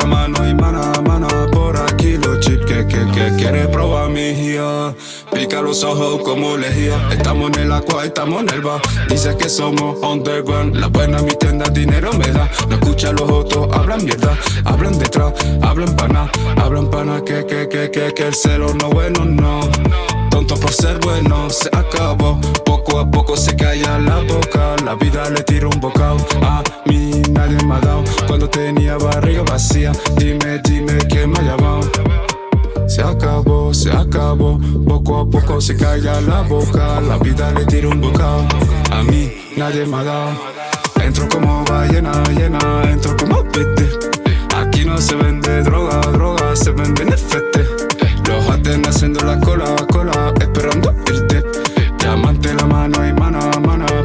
mano y mana, por aquí los chips que quiere probar mi guía. Pica los ojos como lejía. Estamos en el agua, estamos en el bar. Dice que somos underground. La buena mi tienda dinero me da. No escucha los otros, hablan mierda. Hablan detrás, hablan pana que el celo no bueno, no. Tonto por ser bueno, se acabó. Poco a poco se calla la boca. La vida le tira un bocado. A mí nadie me ha dado. Cuando tenía barriga vacía. Dime quién me ha llamado. Se acabó, poco a poco se calla la boca. La vida le tira un bocado. A mí nadie me ha dado. Entro como ballena, entro como pete. Aquí no se vende droga, se vende NFT. Los aten haciendo la cola, esperando irte. Diamante la mano y mana,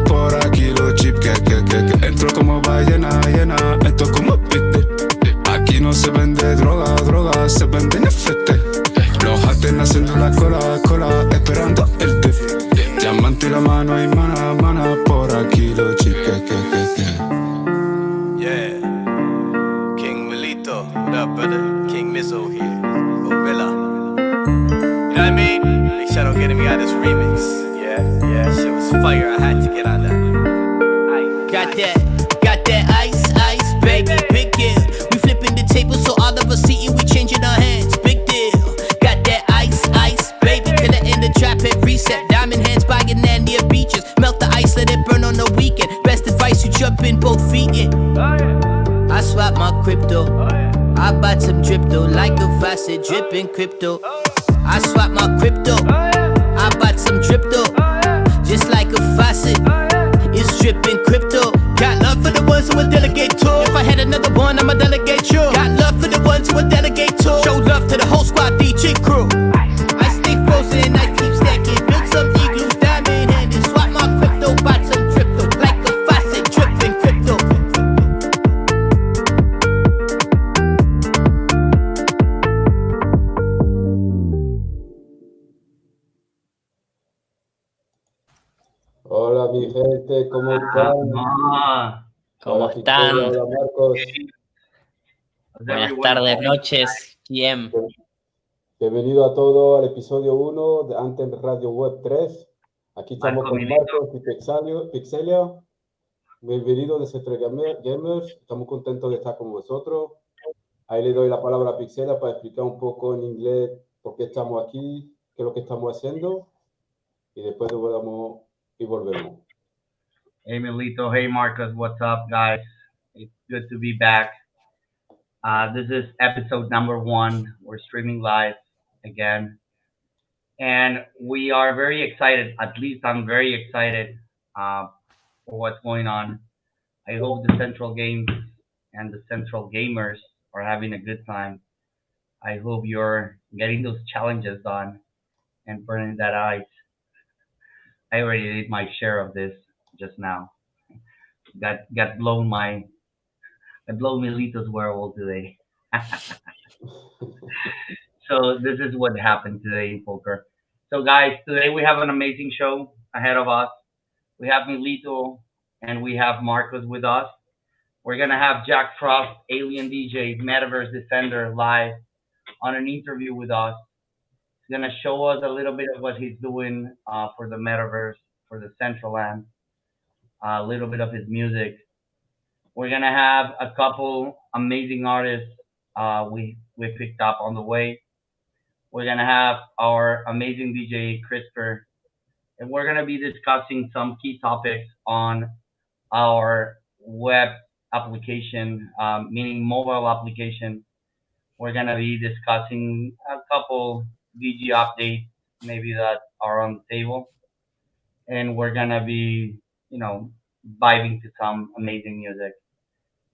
por aquí los chips que entro como ballena, entro como pete. Aquí no se vende droga, se vende NFT. Los aten haciendo la cola, esperando el té. Diamante la mano y mana, por aquí los chips que. Yeah, King Milito, what up, brother? King Mizzo here, Gorilla. You know what I mean? Big shout out getting me out of this remix. Yeah, shit was fire. I had to get on that. Got that ice, baby, big deal. We flipping the table so all of us eating, we changing our hands, big deal. Got that ice, baby, killer in the trap hit reset. Diamond hands buying land near beaches. Melt the ice, let it burn on the weekend. Best advice, you jump in both feet in. I swap my crypto. I bought some drip though, like a faucet, dripping crypto. I swap my crypto. I bought some drip though, just like a faucet. It's dripping crypto. Got love for the ones who will delegate to. If I had another one, I'ma delegate you. Got love for the ones who will delegate to. Show love to the whole squad, DJ crew. I stay frozen, I keep stacking. Build some igloos, diamond handed. Swap my crypto, bought some drip though, like a faucet, dripping crypto. Hola mi gente, ¿cómo están? ¿Cómo Hola, están? Pixelia, hola Marcos. Buenas tardes, noches. ¿Quién? Bienvenido a todos al episodio 1 de Ant-erview Web 3. Aquí estamos con Marcos y Pixelia. Bienvenido de Decentraland Gamers. Estamos contentos de estar con vosotros. Ahí le doy la palabra a Pixelia para explicar un poco en inglés por qué estamos aquí, qué es lo que estamos haciendo. Y después volvemos. Hey Milito, hey Marcus, what's up guys? It's good to be back. This is episode number 1. We're streaming live again. And we are very excited, at least I'm very excited for what's going on. I hope the Central Games and the Central Gamers are having a good time. I hope you're getting those challenges done and burning that ice. I already did my share of this just now. Got blown Milito's werewolf today. So this is what happened today in poker. So guys, today we have an amazing show ahead of us. We have Milito and we have Marcos with us. We're gonna have Jack Frost, Alien DJ, Metaverse Defender, live on an interview with us. He's gonna show us a little bit of what he's doing for the Metaverse, for the Decentraland, a little bit of his music. We're gonna have a couple amazing artists we picked up on the way. We're gonna have our amazing DJ Crispr, and we're gonna be discussing some key topics on our web application, meaning mobile application. We're gonna be discussing a couple DG updates, maybe that are on the table, and we're gonna be, vibing to some amazing music.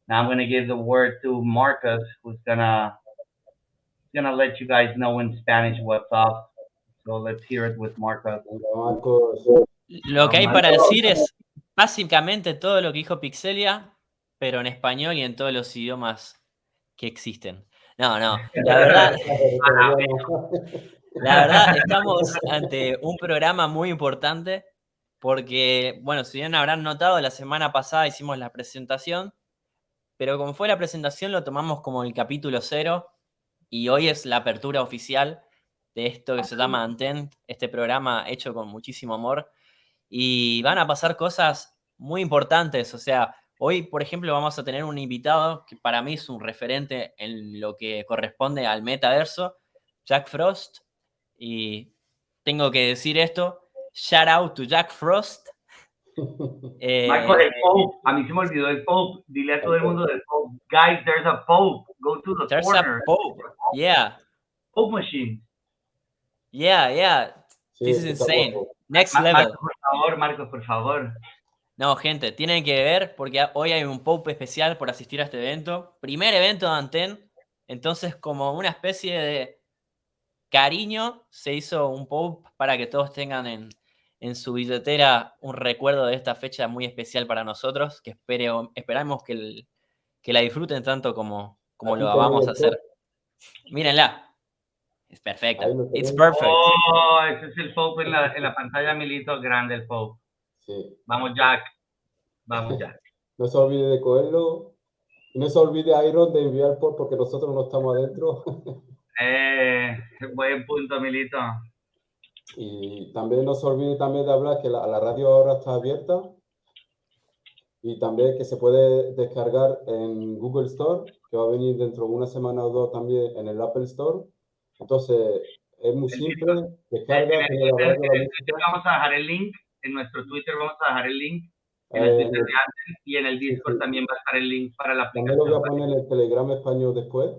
Now I'm gonna give the word to Marcus, who's gonna let you guys know in Spanish what's up. So let's hear it with Marcus. Hola Marcos. Lo que hay para decir es básicamente todo lo que dijo Pixelia, pero en español y en todos los idiomas que existen. No, la verdad estamos ante un programa muy importante porque, bueno, si bien habrán notado, la semana pasada hicimos la presentación pero como fue la presentación lo tomamos como el capítulo 0 y hoy es la apertura oficial de esto que se llama Ant-erview, este programa hecho con muchísimo amor. Y van a pasar cosas muy importantes. O sea, hoy, por ejemplo, vamos a tener un invitado que para mí es un referente en lo que corresponde al metaverso, Jack Frost. Y tengo que decir esto, shout out to Jack Frost. Marco, el Pope. A mí se me olvidó el Pope. Dile a todo el mundo del Pope. Guys, there's a Pope. Go to the There's corner. a Pope. Yeah. Pope machine. Yeah. Sí, This is está insane. guapo. Next level. Marcos, por favor. No, gente, tienen que ver porque hoy hay un Pope especial por asistir a este evento. Primer evento de Ant-erview. Entonces, como una especie de cariño, se hizo un Pope para que todos tengan en su billetera un recuerdo de esta fecha muy especial para nosotros, que esperamos que la disfruten tanto como Aquí lo tenéis vamos a el hacer. top. Mírenla. Es Ahí perfecta. lo It's tenéis. perfect. Oh, ese es el Pope en la pantalla, Milito, grande el Pope. Sí. Vamos, Jack. Vamos, Jack. No se olvide de cogerlo. Y no se olvide, Iron, de enviar porque nosotros no estamos adentro. Buen punto, Milito. Y también no se olvide también de hablar que la radio ahora está abierta y también que se puede descargar en Google Store, que va a venir dentro de una semana o dos también en el Apple Store. Entonces, es muy simple, descarga, tiene la radio, la música. Vamos a dejar el link, en nuestro Twitter vamos a dejar el link, en el Twitter de Ant-erview, y en el Discord sí. también va a estar el link para la También lo voy a aplicación. poner en el Telegram español después,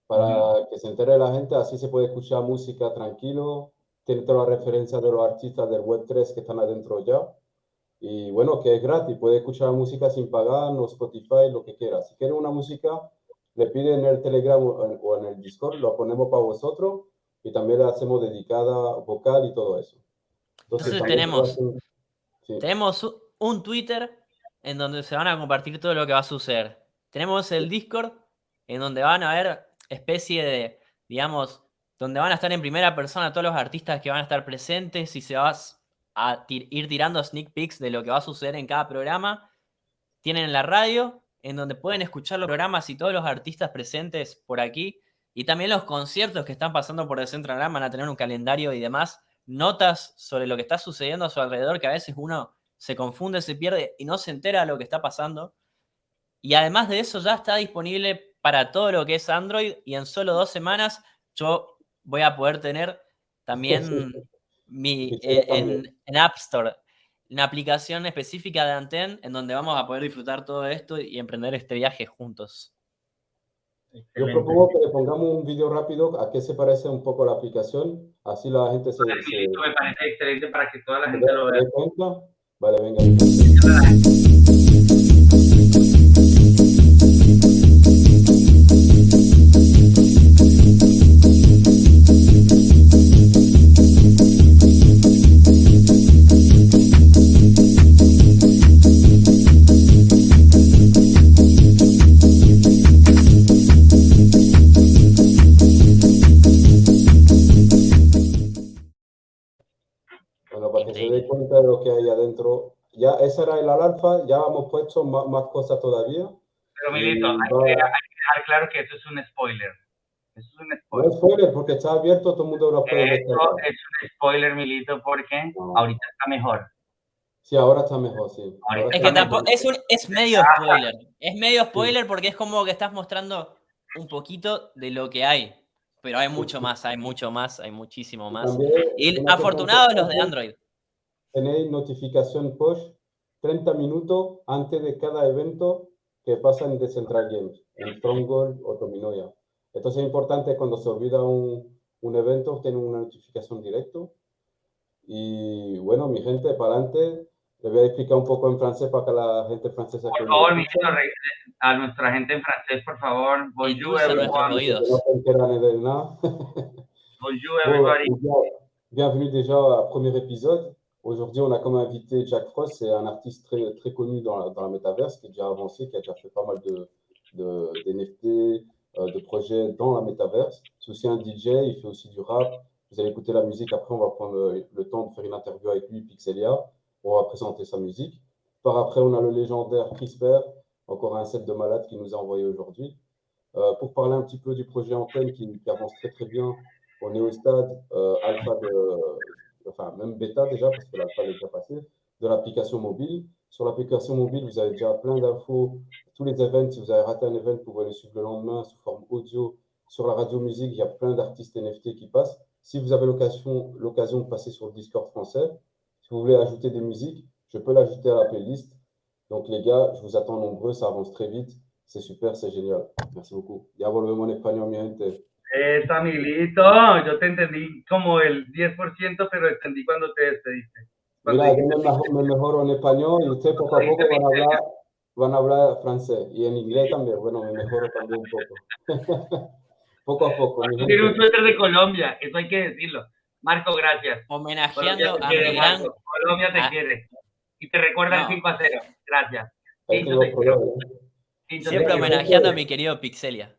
para que se entere la gente, así se puede escuchar música tranquilo, tiene todas las referencias de los artistas del Web3 que están adentro ya. Y bueno, que es gratis, puede escuchar música sin pagar, no Spotify, lo que quiera. Si quiere una música, le pide en el Telegram o en el Discord, lo ponemos para vosotros y también le hacemos dedicada vocal y todo eso. Entonces también tenemos un Twitter en donde se van a compartir todo lo que va a suceder. Tenemos el Discord en donde van a haber especie de, digamos, donde van a estar en primera persona todos los artistas que van a estar presentes y se va a ir tirando sneak peeks de lo que va a suceder en cada programa. Tienen la radio en donde pueden escuchar los programas y todos los artistas presentes por aquí. Y también los conciertos que están pasando por Decentraland van a tener un calendario y demás. Notas sobre lo que está sucediendo a su alrededor, que a veces uno se confunde, se pierde y no se entera de lo que está pasando. Y además de eso ya está disponible para todo lo que es Android y en solo 2 semanas yo voy a poder tener también en App Store una aplicación específica de Ant-erview en donde vamos a poder disfrutar todo esto y emprender este viaje juntos. Yo propongo que le pongamos un vídeo rápido a qué se parece un poco la aplicación, así la gente se me parece excelente para que toda la gente lo vea. cuenta. Vale, venga. Bueno, para que se dé cuenta de lo que hay adentro. Ya, esa era el alfa, ya hemos puesto más cosas todavía. Pero Milito, hay que dejar claro que eso es un spoiler. Eso es un spoiler. No es spoiler, porque está abierto, todo el mundo lo puede descargar. Es un spoiler, Milito, porque ahorita está mejor. Sí, ahora está mejor, sí. Es que tampoco, es medio spoiler. Es medio spoiler porque es como que estás mostrando un poquito de lo que hay. Pero hay mucho más, hay muchísimo más. Y afortunados los de Android. Tenéis notificación push 30 minutos antes de cada evento que pasa en Decentraland Games, en Stronghold o Tominoya. Entonces es importante cuando se olvida un evento, tener una notificación directo. Y bueno, mi gente, para adelante. Les voy a explicar un poco en francés para que la gente francesa... Por favor, Milito, a nuestra gente en francés, por favor. Bonjour, everyone. Bonjour, everybody. Bienvenue déjà au premier épisode. Aujourd'hui, on a comme invité Jack Frost, c'est un artiste très connu dans la metaverse, qui est déjà avancé, qui a déjà fait pas mal d'NFT, de projets dans la metaverse. C'est aussi un DJ, il fait aussi du rap. Vous allez écouter la musique, après on va prendre le temps de faire une interview avec lui, Pixelia. On va présenter sa musique. Par après, on a le légendaire Crispr encore un set de malades qui nous a envoyé aujourd'hui. Pour parler un petit peu du projet Antenne qui avance très très bien, on est au stade alpha enfin même bêta déjà, parce que l'alpha est déjà passé, de l'application mobile. Sur l'application mobile, vous avez déjà plein d'infos, tous les events. Si vous avez raté un event, vous pouvez les suivre le lendemain sous forme audio. Sur la radio musique, il y a plein d'artistes NFT qui passent. Si vous avez l'occasion de passer sur le Discord français, si vous voulez ajouter des musiques, je peux l'ajouter à la playlist. Donc les gars, je vous attends nombreux, ça avance très vite. C'est super, c'est génial. Merci beaucoup. Ya volvemos en español, mi gente. Esa, Milito, yo te entendí como el 10%, pero entendí cuando te despediste. Cuando Mira, yo dijiste me mejoro en español y ustedes poco a poco van a hablar francés y en inglés también. Bueno, me mejoro también un poco. Poco a poco, mi tiene un gente. suéter de Colombia, eso hay que decirlo. Marco, gracias. Homenajeando Colombia a te quiere, mi gran. Marco. Colombia te quiere. Y te recuerdan No, 5-0. Gracias. Ahí Tincho tengo te quiero. color, Tincho te siempre quiero. homenajeando a mi querido Pixelia.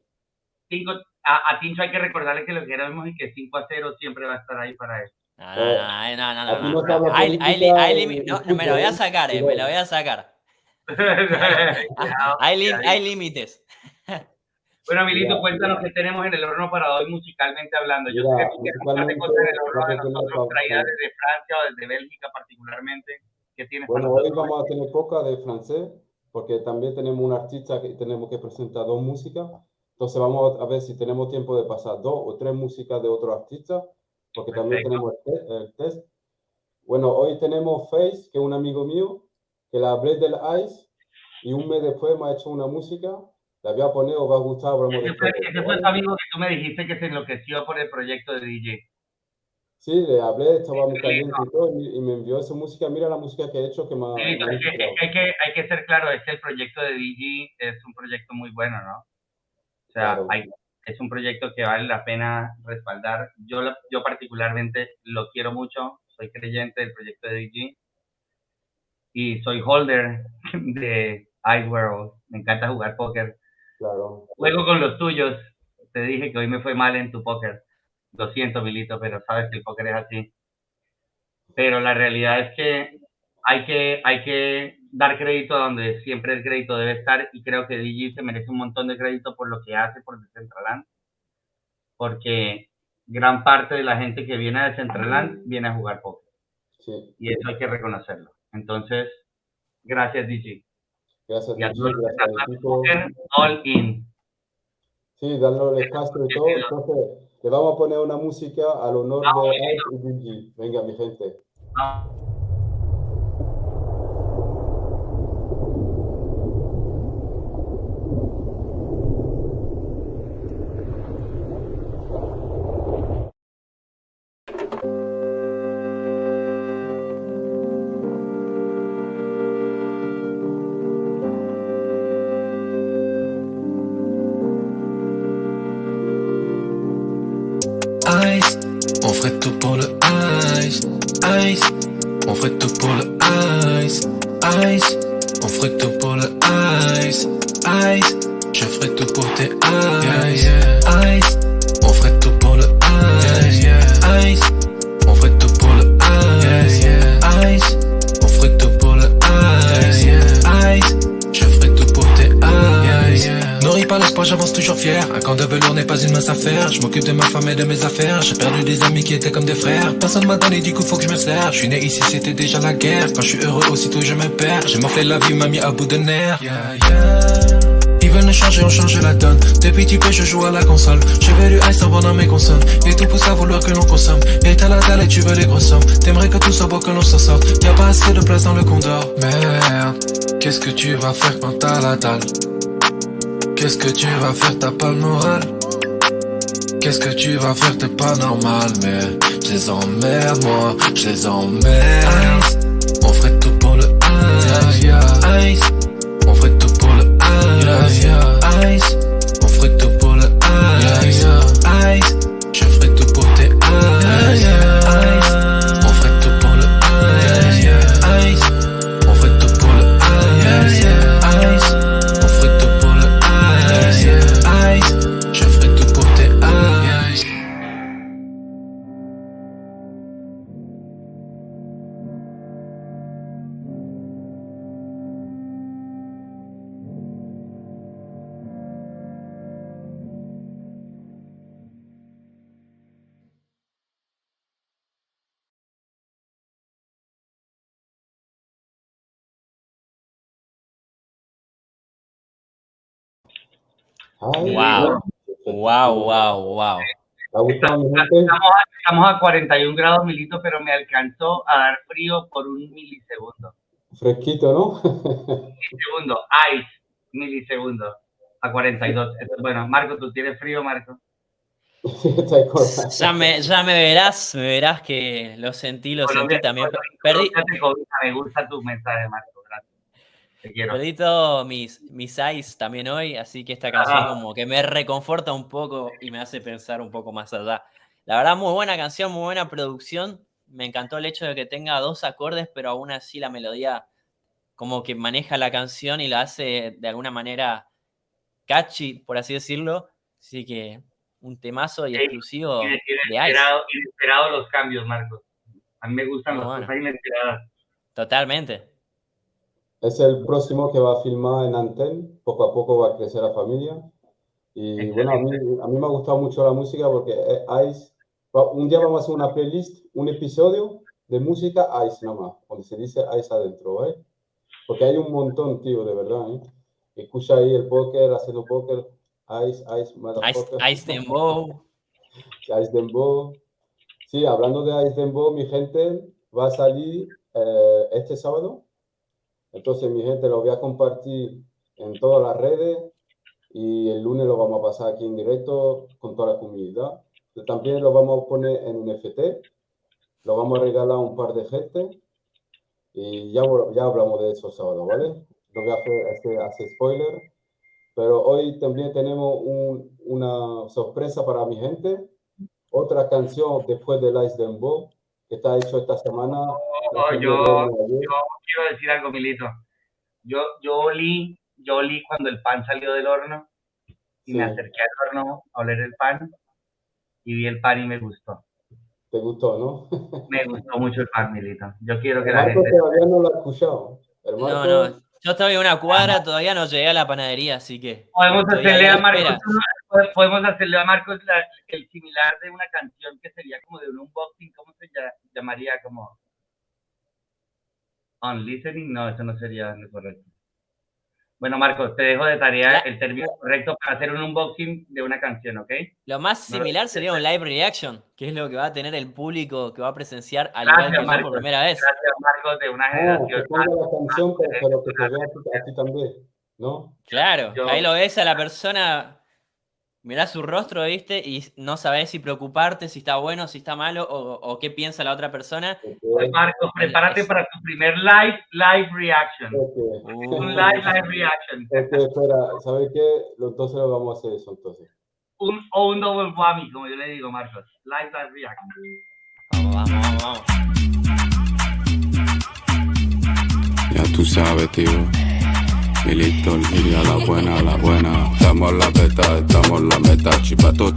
A Tincho hay que recordarle que lo queremos y que 5-0 siempre va a estar ahí para él. Aquí no se No. habla Hay política y no, me lo voy a fútbol, sacar, me lo voy a sacar. Hay límites. Bueno, Milito, Mira, cuéntanos qué tenemos en el horno para hoy musicalmente hablando. Yo sé que mira, tú tienes un par de musicalmente cosas en el horno de vamos a tener nosotros, traídas desde Francia o desde Bélgica particularmente. ¿Qué tienes para bueno, hoy nosotros? vamos a tener poca de francés, porque también tenemos un artista que tenemos que presentar dos músicas. Entonces vamos a ver si tenemos tiempo de pasar dos o tres músicas de otro artista, porque también Perfecto. tenemos el test. Bueno, hoy tenemos Face, que es un amigo mío, que le hablé del Ice, y un mes después me ha hecho una música. La voy a poner, os va a gustar, hablamos después de Ese esto, fue ¿vale? tu amigo que tú me dijiste que se enloqueció por el proyecto de DJ. Sí, le hablé, estaba muy Milito, caliente y todo, y me envió esa música. Mira la música que he hecho que me Milito, ha inspirado. hay que ser claro, es que el proyecto de DJ es un proyecto muy bueno, ¿no? O sea, Claro, es un proyecto que vale la pena respaldar. Yo particularmente lo quiero mucho, soy creyente del proyecto de DJ y soy holder de iWorld. Me encanta jugar póker. claro. Juego con los tuyos. Te dije que hoy me fue mal en tu póker. Lo siento, Milito, pero sabes que el póker es así. Pero la realidad es que hay que dar crédito a donde siempre el crédito debe estar y creo que DJ se merece un montón de crédito por lo que hace por Decentraland, porque gran parte de la gente que viene a Decentraland viene a jugar póker Sí, y eso hay que reconocerlo. Entonces, gracias DJ. gracias Y a todos DJ, los que gracias están al jugando equipo. póker, all in. Sí, dándole el espacio y todo. Entonces, le vamos a poner una música al honor de Ice y DJ. Venga, mi gente. Ice, on ferait tout pour le ice. Ice, on ferait tout pour le ice. Ice, on ferait tout pour le ice. Ice, je ferais tout pour tes eyes. Ice, on ferait tout pour le ice. Ice, on ferait tout pour le ice. Ice, on ferait tout pour le ice. Ice, je ferais tout pour tes eyes. Nourri par l'espoir, j'avance toujours fier. Un camp de velours n'est pas une mince affaire. Je m'occupe de ma femme et de mes affaires. J'ai perdu des amis qui étaient comme des frères. Personne m'a donné, du coup faut que je me sers. Je suis né ici, c'était déjà la guerre. Quand je suis heureux, aussitôt je me perds. J'ai morflé la vie, m'a mis à bout de nerfs. Ils veulent nous changer, on change la donne. Depuis petit peu, je joue à la console. Je veux du ice en vendant mes consonnes. Et tout pousse à vouloir que l'on consomme. Et t'as la dalle et tu veux les grosses sommes. T'aimerais que tout soit beau, que l'on s'en sorte. Y'a pas assez de place dans le condor. Merde, qu'est-ce que tu vas faire quand t'as la dalle? Qu'est-ce que tu vas faire, t'as pas le moral? Qu'est-ce que tu vas faire, t'es pas normal. Mais je les emmerde, moi, je les emmerde. Ice, on ferait tout pour le ice. Ice, on ferait tout pour le ice. Ice, on ferait tout pour le ice. Ice, je ferais tout pour tes eyes. Ice, on ferait tout pour le ice. Ice, on ferait tout pour le ice. Ice, on ferait tout pour le ice. Ice, je ferais tout pour tes eyes. Ay, Wow. perfecto. Wow. ¿Te ha gustado, mi gente? Estamos a 41 grados, Milito, pero me alcanzó a dar frío por un milisegundo. Fresquito, ¿no? Milisegundo, ice, milisegundo, a 42. Esto es bueno. Marco, ¿tú tienes frío, Marco? Está ahí con- Ya me verás que lo sentí también. Perdí, Me gusta tu mensaje, Marco. Gracias. Te quiero. perdí todos mis eyes también hoy, así que esta canción como que me reconforta un poco y me hace pensar un poco más allá. La verdad, muy buena canción, muy buena producción. Me encantó el hecho de que tenga 2 acordes, pero aún así la melodía como que maneja la canción y la hace de alguna manera catchy, por así decirlo. Así que un temazo y exclusivo de Ice. Inesperado los cambios, Marcos. A mí me gustan las cosas inesperadas. Totalmente. Es el próximo que va a filmar en Anten. Poco a poco va a crecer la familia. Y bueno, a mí me ha gustado mucho la música porque Ice, un día vamos a hacer una playlist, un episodio de música Ice nada más, donde se dice Ice adentro, ¿vale? Porque hay un montón, tío, de verdad, ¿eh? Escucha ahí el póker, haciendo póker, Ice, motherfucker. Ice Dembow. Ice Dembow. Sí, hablando de Ice Dembow, mi gente, va a salir este sábado. Entonces, mi gente, lo voy a compartir en todas las redes y el lunes lo vamos a pasar aquí en directo con toda la comunidad. También lo vamos a poner en un NFT, lo vamos a regalar a un par de gente y ya hablamos de eso sábado, ¿vale? No voy a hacer spoiler, pero hoy también tenemos una sorpresa para mi gente, otra canción después de Ice Dembow que está hecho esta semana. Yo quiero decir algo, Milito. Yo olí cuando el pan salió del horno y me acerqué al horno a oler el pan y vi el pan y me gustó. ¿Te gustó, no? Me gustó mucho el pan, Milito. Yo quiero que el la Marco gente... todavía no lo ha escuchado. El Marco... No. Yo estoy en una cuadra, todavía no llegué a la panadería, así que... Podemos hacerle a Marcos el similar de una canción que sería como de un unboxing, ¿cómo se llamaría? Como... On listening, no, eso no sería lo correcto. Bueno, Marcos, te dejo de tarea el término correcto para hacer un unboxing de una canción, ¿ok? Lo más similar sería un live reaction, que es lo que va a tener el público que va a presenciar al igual que yo por primera vez. Gracias, Marcos, de una generación. Que ponga la canción, pero que te vea a ti también, ¿no? Claro, ahí lo ves a la persona, mirás su rostro, ¿viste? Y no sabés si preocuparte, si está bueno, si está malo, o qué piensa la otra persona. Pues Marcos, prepárate para tu primer live reaction. Un live reaction. Espera, ¿sabes qué? Entonces lo vamos a hacer eso, entonces. Un double whammy, como yo le digo, Marcos. Live reaction. Vamos. Ya tú sabes, tío. Milito, y a la buena. Estamos en la beta, estamos en la meta. Chipato,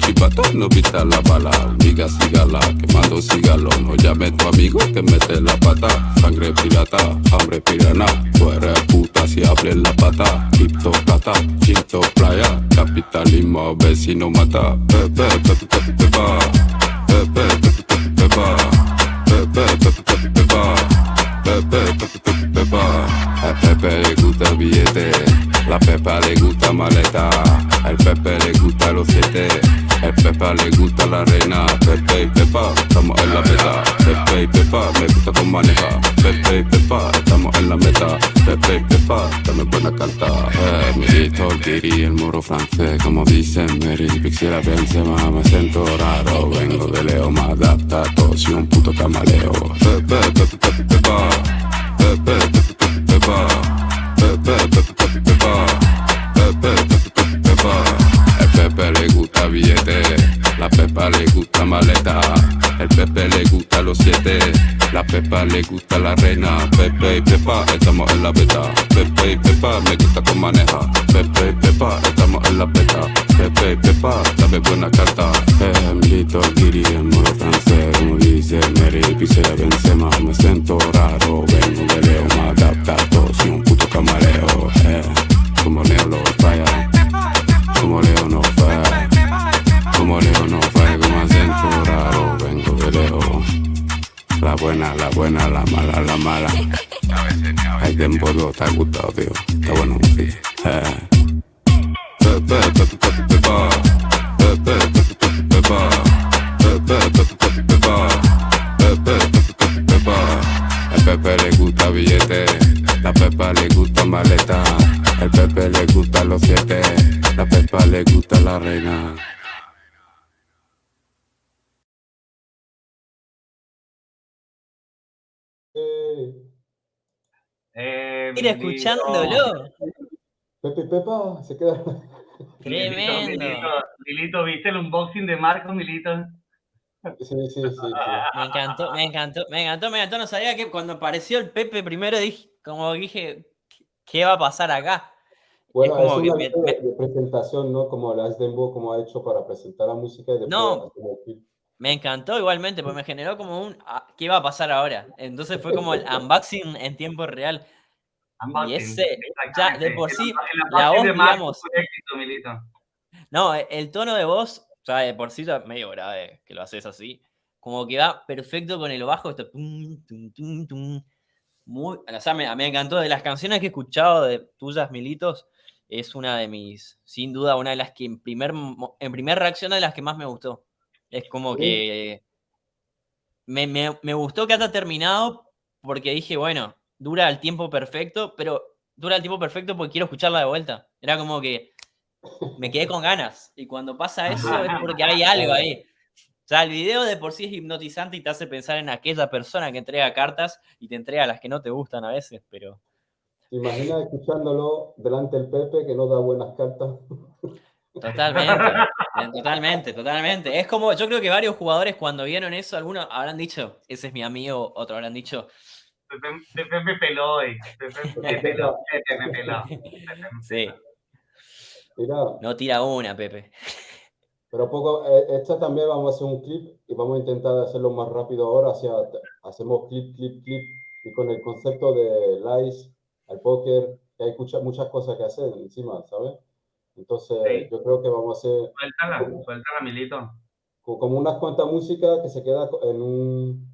no pita la bala. Miga, sigala, quemando cigalo. No llame tu amigo que mete la pata. Sangre pirata, hambre pirana. Tú eres puta si hables la pata. Cripto, plata, chinto, playa. Capitalismo, vecino mata. Pepa. Al Pepe le gusta el billete, la Pepa le gusta maleta, al Pepe le gusta los 7, al Pepa le gusta la reina. Pepe y Pepa, estamos en la meta. Pepe y Pepa, me gusta con maneja. Pepe y Pepa, estamos en la meta. Pepe y Pepa, dame buena cantar. Milito, el guiri, el moro francés, como dicen Mary, Pixelia, Benzema, me siento raro. Vengo de Leo, me adaptato, soy un puto camaleo. Pepa. El Pepe le gusta billete, la Pepa le gusta maleta. El Pepe le gusta los 7, la Pepa le gusta la reina. Pepe y Pepa, estamos en la beta. Pepe y Pepa, me gusta con maneja. Pepe y Pepa, estamos en la beta. Pepe y Pepa, dame buena carta. Milito, el guiri, el moro francés, como dice Mary, Pixelia, Benzema, me siento raro. Vengo de Leo, me adaptato, soy un puto camareo. Como Leo lo falla, como Leo no falla, como Leo no falla, como acento raro. Vengo de Leo, la buena, la mala. Hay tiempo, te ha gustado, tío. Está bueno, sí. El Pepe le gusta billete, la Pepa le gusta maleta. El Pepe le gusta los 7, la Pepa le gusta la reina. Ir escuchándolo. Pepe y Pepa se queda. Tremendo. Milito, ¿viste el unboxing de Marcos, Milito? Sí. Me encantó. No sabía que cuando apareció el Pepe primero dije, ¿qué va a pasar acá? Bueno, es como es una que de presentación, ¿no? Como la Dembo, como ha hecho para presentar la música y después No. hacer el clip. Me encantó igualmente, porque me generó como ¿qué va a pasar ahora? Entonces fue como el unboxing en tiempo real. Unboxing, Y ese, ya de por sí, el la unboxing voz, de Marcos digamos, fue éxito, Milito. no, el tono de voz, ya de por sí ya medio grave, que lo haces así, como que va perfecto con el bajo, esto, tum, tum, tum, tum. O sea, me encantó. De las canciones que he escuchado de tuyas, Militos, es una de mis, sin duda, una de las que en primer reacción de las que más me gustó. Es como que me gustó que haya terminado porque dije, bueno, dura el tiempo perfecto, pero dura el tiempo perfecto porque quiero escucharla de vuelta. Era como que me quedé con ganas. Y cuando pasa eso es porque hay algo ahí. O sea, el video de por sí es hipnotizante y te hace pensar en aquella persona que entrega cartas y te entrega las que no te gustan a veces, pero... ¿Te imaginas escuchándolo delante del Pepe que no da buenas cartas? Totalmente. Es como, yo creo que varios jugadores cuando vieron eso, algunos habrán dicho, ese es mi amigo, otros habrán dicho... Pepe me peló hoy. Pepe me peló. Sí. Mira, No tira una, Pepe. pero poco, esta también vamos a hacer un clip y vamos a intentar hacerlo más rápido ahora. Hacemos clip, y con el concepto de live, al póker, que hay muchas cosas que hacer encima, ¿sabes? Entonces, Sí. yo creo que vamos a hacer Suéltala, Milito. como unas cuantas músicas que se queda en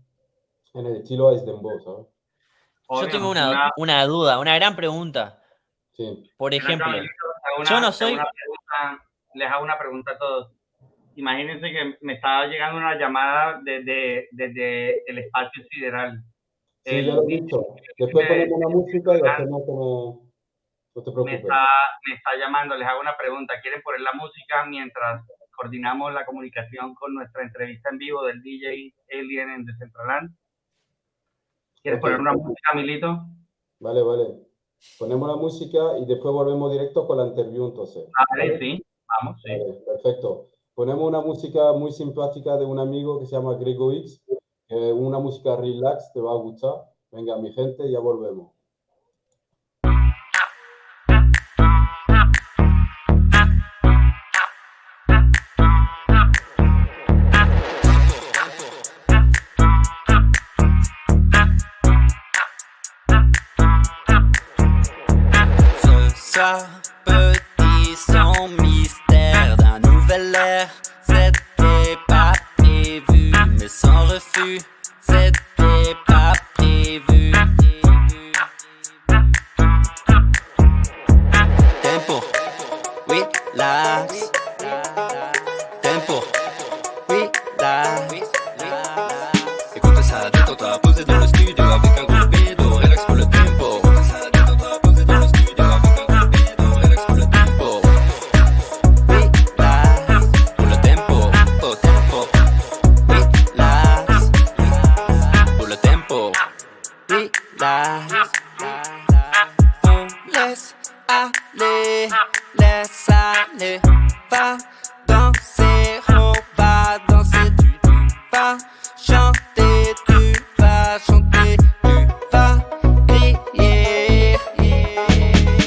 el estilo Ice Dembow, ¿sabes? Yo Obvio, tengo una duda, una gran pregunta. Sí. Por ejemplo, yo no soy... Les hago una pregunta a todos. Imagínense que me estaba llegando una llamada desde el espacio sideral. Sí, ya lo he visto. Después ponemos una música y hacemos como... No te preocupes. Me está llamando, les hago una pregunta. ¿Quieren poner la música mientras coordinamos la comunicación con nuestra entrevista en vivo del DJ Alien en Decentraland? ¿Quieres poner una música, Milito? Vale. Ponemos la música y después volvemos directo con la Ant-erview, entonces. Vale, sí. Vamos, sí. Vale, perfecto. Ponemos una música muy simpática de un amigo que se llama Grego X. Una música relax, te va a gustar. Venga, mi gente, ya volvemos. Petit sans mystère d'un nouvel air, c'était pas prévu, mais sans refus, c'était pas prévu. Tempo, relax. Tempo, relax. Écoute ça, détends-toi, posé dans le studio avec un gros pédo, relax pour le tempo. Laisse aller, va danser, on va danser, tu vas chanter, tu vas chanter, tu vas crier.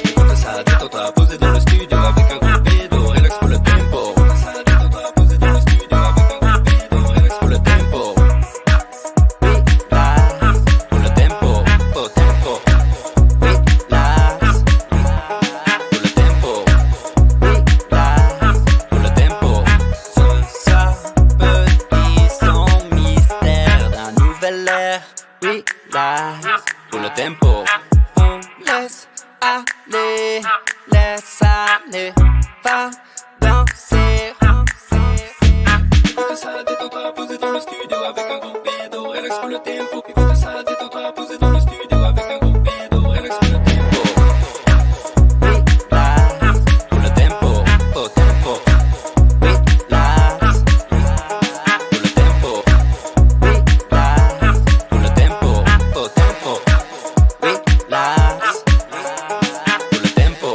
Écoute ça, détends-toi, posé dans le studio avec un gros pédo, relax pour le tempo. Écoute ça, détends-toi, posé dans le studio avec un gros pédo, relax pour le tempo. Relax pour le tempo, oh tempo. Relax pour le tempo. On laisse aller, laisse aller. ça ne va danser. Écoute ça, détends-toi, posé dans le studio avec un gros bédo, relax pour le tempo. Écoute ça, détends-toi, posé dans le studio avec un gros bédo, relax pour le tempo. Relax, Pour le tempo, oh tempo. relax, Pour le tempo, relax, pour le tempo, oh tempo. relax. Pour le tempo.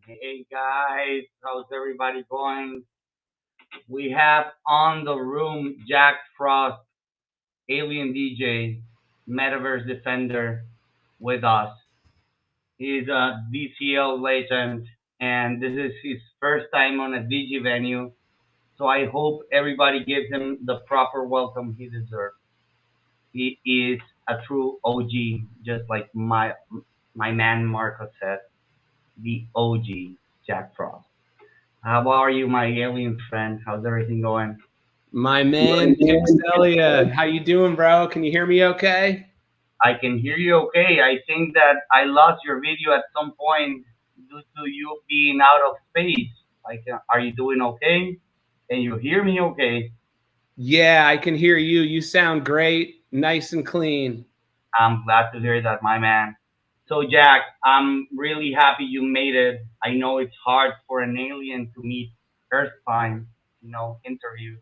Hey guys, how's everybody going? We have on the room Jack Frost, Alien DJ, Metaverse Defender with us. He's a DCL legend and this is his first time on a DJ venue. So I hope everybody gives him the proper welcome he deserves. He is a true OG, just like my man Marco said, the OG Jack Frost. How are you, my alien friend? How's everything going? My man, Pixelia, how you doing, bro? Can you hear me okay? I can hear you okay. I think that I lost your video at some point due to you being out of space. Like, are you doing okay? Can you hear me okay? Yeah, I can hear you. You sound great, nice and clean. I'm glad to hear that, my man. So, Jack, I'm really happy you made it. I know it's hard for an alien to meet Earth time, interviews.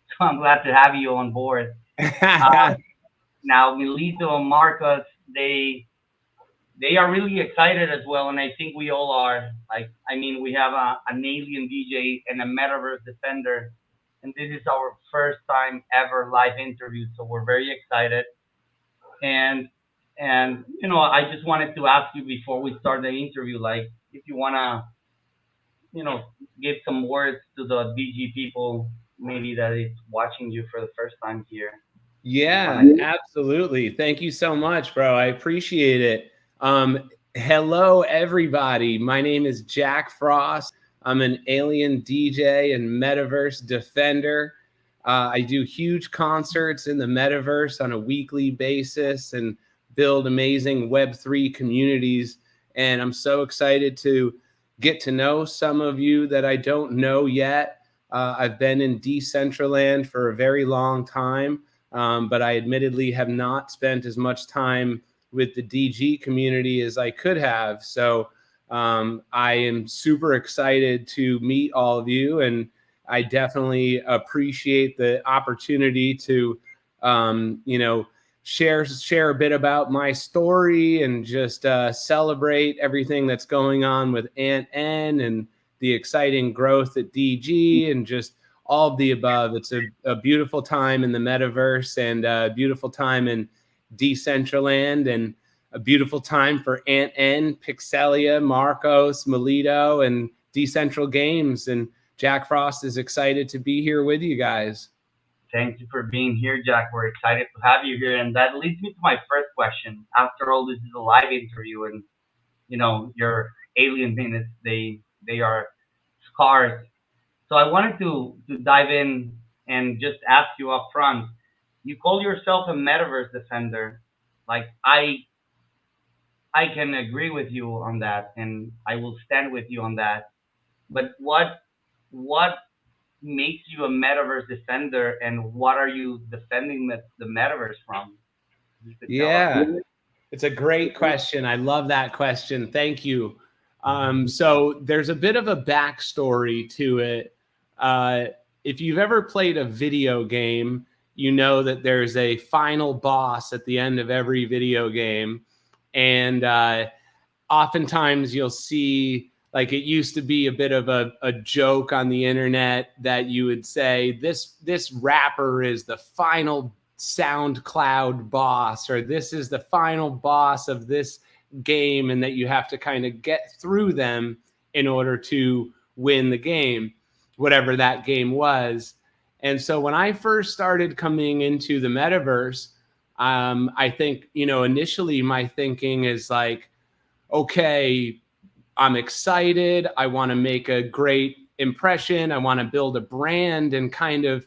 So I'm glad to have you on board. Now, Milito and Marcus, they are really excited as well, and I think we all are. We have an alien DJ and a Metaverse Defender, and this is our first time ever live interview, so we're very excited. And I just wanted to ask you before we start the interview, if you wanna, give some words to the DG people, maybe that is watching you for the first time here. Yeah, absolutely. Thank you so much, bro. I appreciate it. Hello, everybody. My name is Jack Frost. I'm an alien DJ and Metaverse Defender. I do huge concerts in the Metaverse on a weekly basis and build amazing Web3 communities. And I'm so excited to get to know some of you that I don't know yet. I've been in Decentraland for a very long time, but I admittedly have not spent as much time with the DG community as I could have. So I am super excited to meet all of you, and I definitely appreciate the opportunity to, share a bit about my story and just celebrate everything that's going on with Ant-erview and the exciting growth at DG and just all of the above. It's a beautiful time in the Metaverse and a beautiful time in Decentraland and a beautiful time for Ant-erview, Pixelia, Marcos, Milito, and Decentral Games. And Jack Frost is excited to be here with you guys. Thank you for being here, Jack. We're excited to have you here. And that leads me to my first question. After all, this is a live interview, and your alien minutes, they are scarce. So I wanted to dive in and just ask you up front. You call yourself a Metaverse Defender. I can agree with you on that, and I will stand with you on that. But what makes you a Metaverse Defender, and what are you defending the Metaverse from? Yeah, it's a great question. I love that question. Thank you. So there's a bit of a backstory to it. If you've ever played a video game, you know that there's a final boss at the end of every video game. And oftentimes you'll see, it used to be a bit of a joke on the internet that you would say, this rapper is the final SoundCloud boss, or this is the final boss of this game, and that you have to kind of get through them in order to win the game, whatever that game was. And so when I first started coming into the metaverse, I think, initially my thinking is like, okay, I'm excited. I want to make a great impression. I want to build a brand and kind of,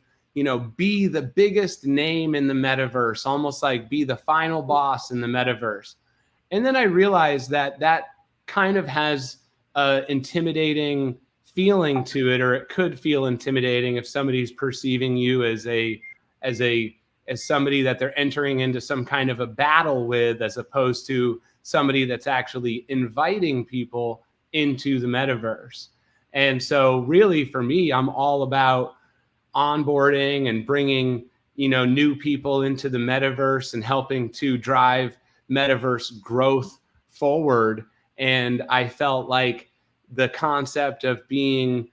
be the biggest name in the metaverse, almost like be the final boss in the metaverse. And then I realized that kind of has an intimidating feeling to it, or it could feel intimidating if somebody's perceiving you as somebody that they're entering into some kind of a battle with, as opposed to somebody that's actually inviting people into the metaverse. And so really for me, I'm all about onboarding and bringing, new people into the metaverse and helping to drive metaverse growth forward. And I felt like the concept of being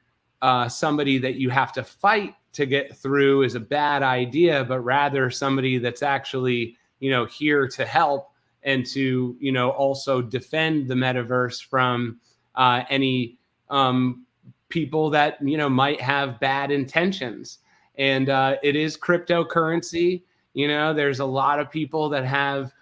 somebody that you have to fight to get through is a bad idea, but rather somebody that's actually, here to help and to, also defend the metaverse from any people that, might have bad intentions. And it is cryptocurrency. There's a lot of people that have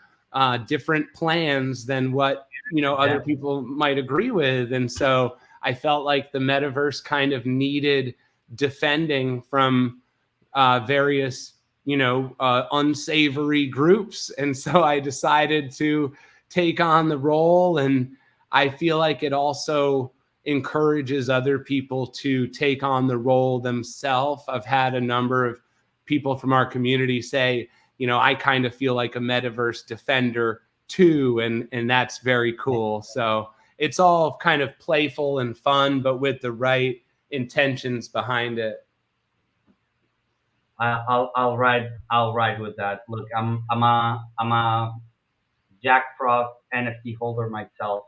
different plans than what, other people might agree with. And so I felt like the metaverse kind of needed defending from various, unsavory groups. And so I decided to take on the role. And I feel like it also encourages other people to take on the role themselves. I've had a number of people from our community say, I kind of feel like a metaverse defender too. And that's very cool. So it's all kind of playful and fun, but with the right intentions behind it. I'll ride with that. Look, I'm a Jack Frost NFT holder myself,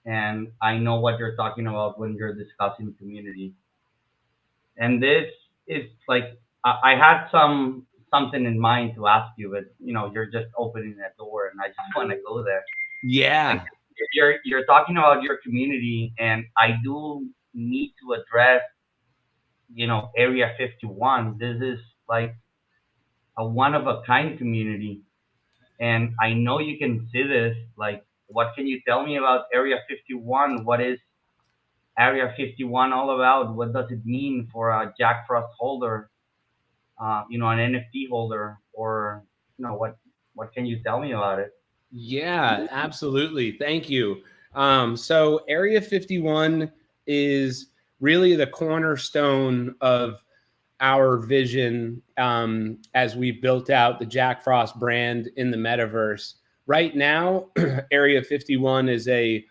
and I know what you're talking about when you're discussing community. And this is like I had something in mind to ask you, but you're just opening that door, and I just want to go there. Yeah. Like, you're talking about your community, and I do need to address, Area 51. This is like a one of a kind community, and I know you can see this. Like, what can you tell me about Area 51? What is Area 51 all about? What does it mean for a Jack Frost holder, an NFT holder, or what can you tell me about it? Yeah, absolutely. Thank you. So Area 51 is really the cornerstone of our vision as we built out the Jack Frost brand in the metaverse. Right now, Area 51 is a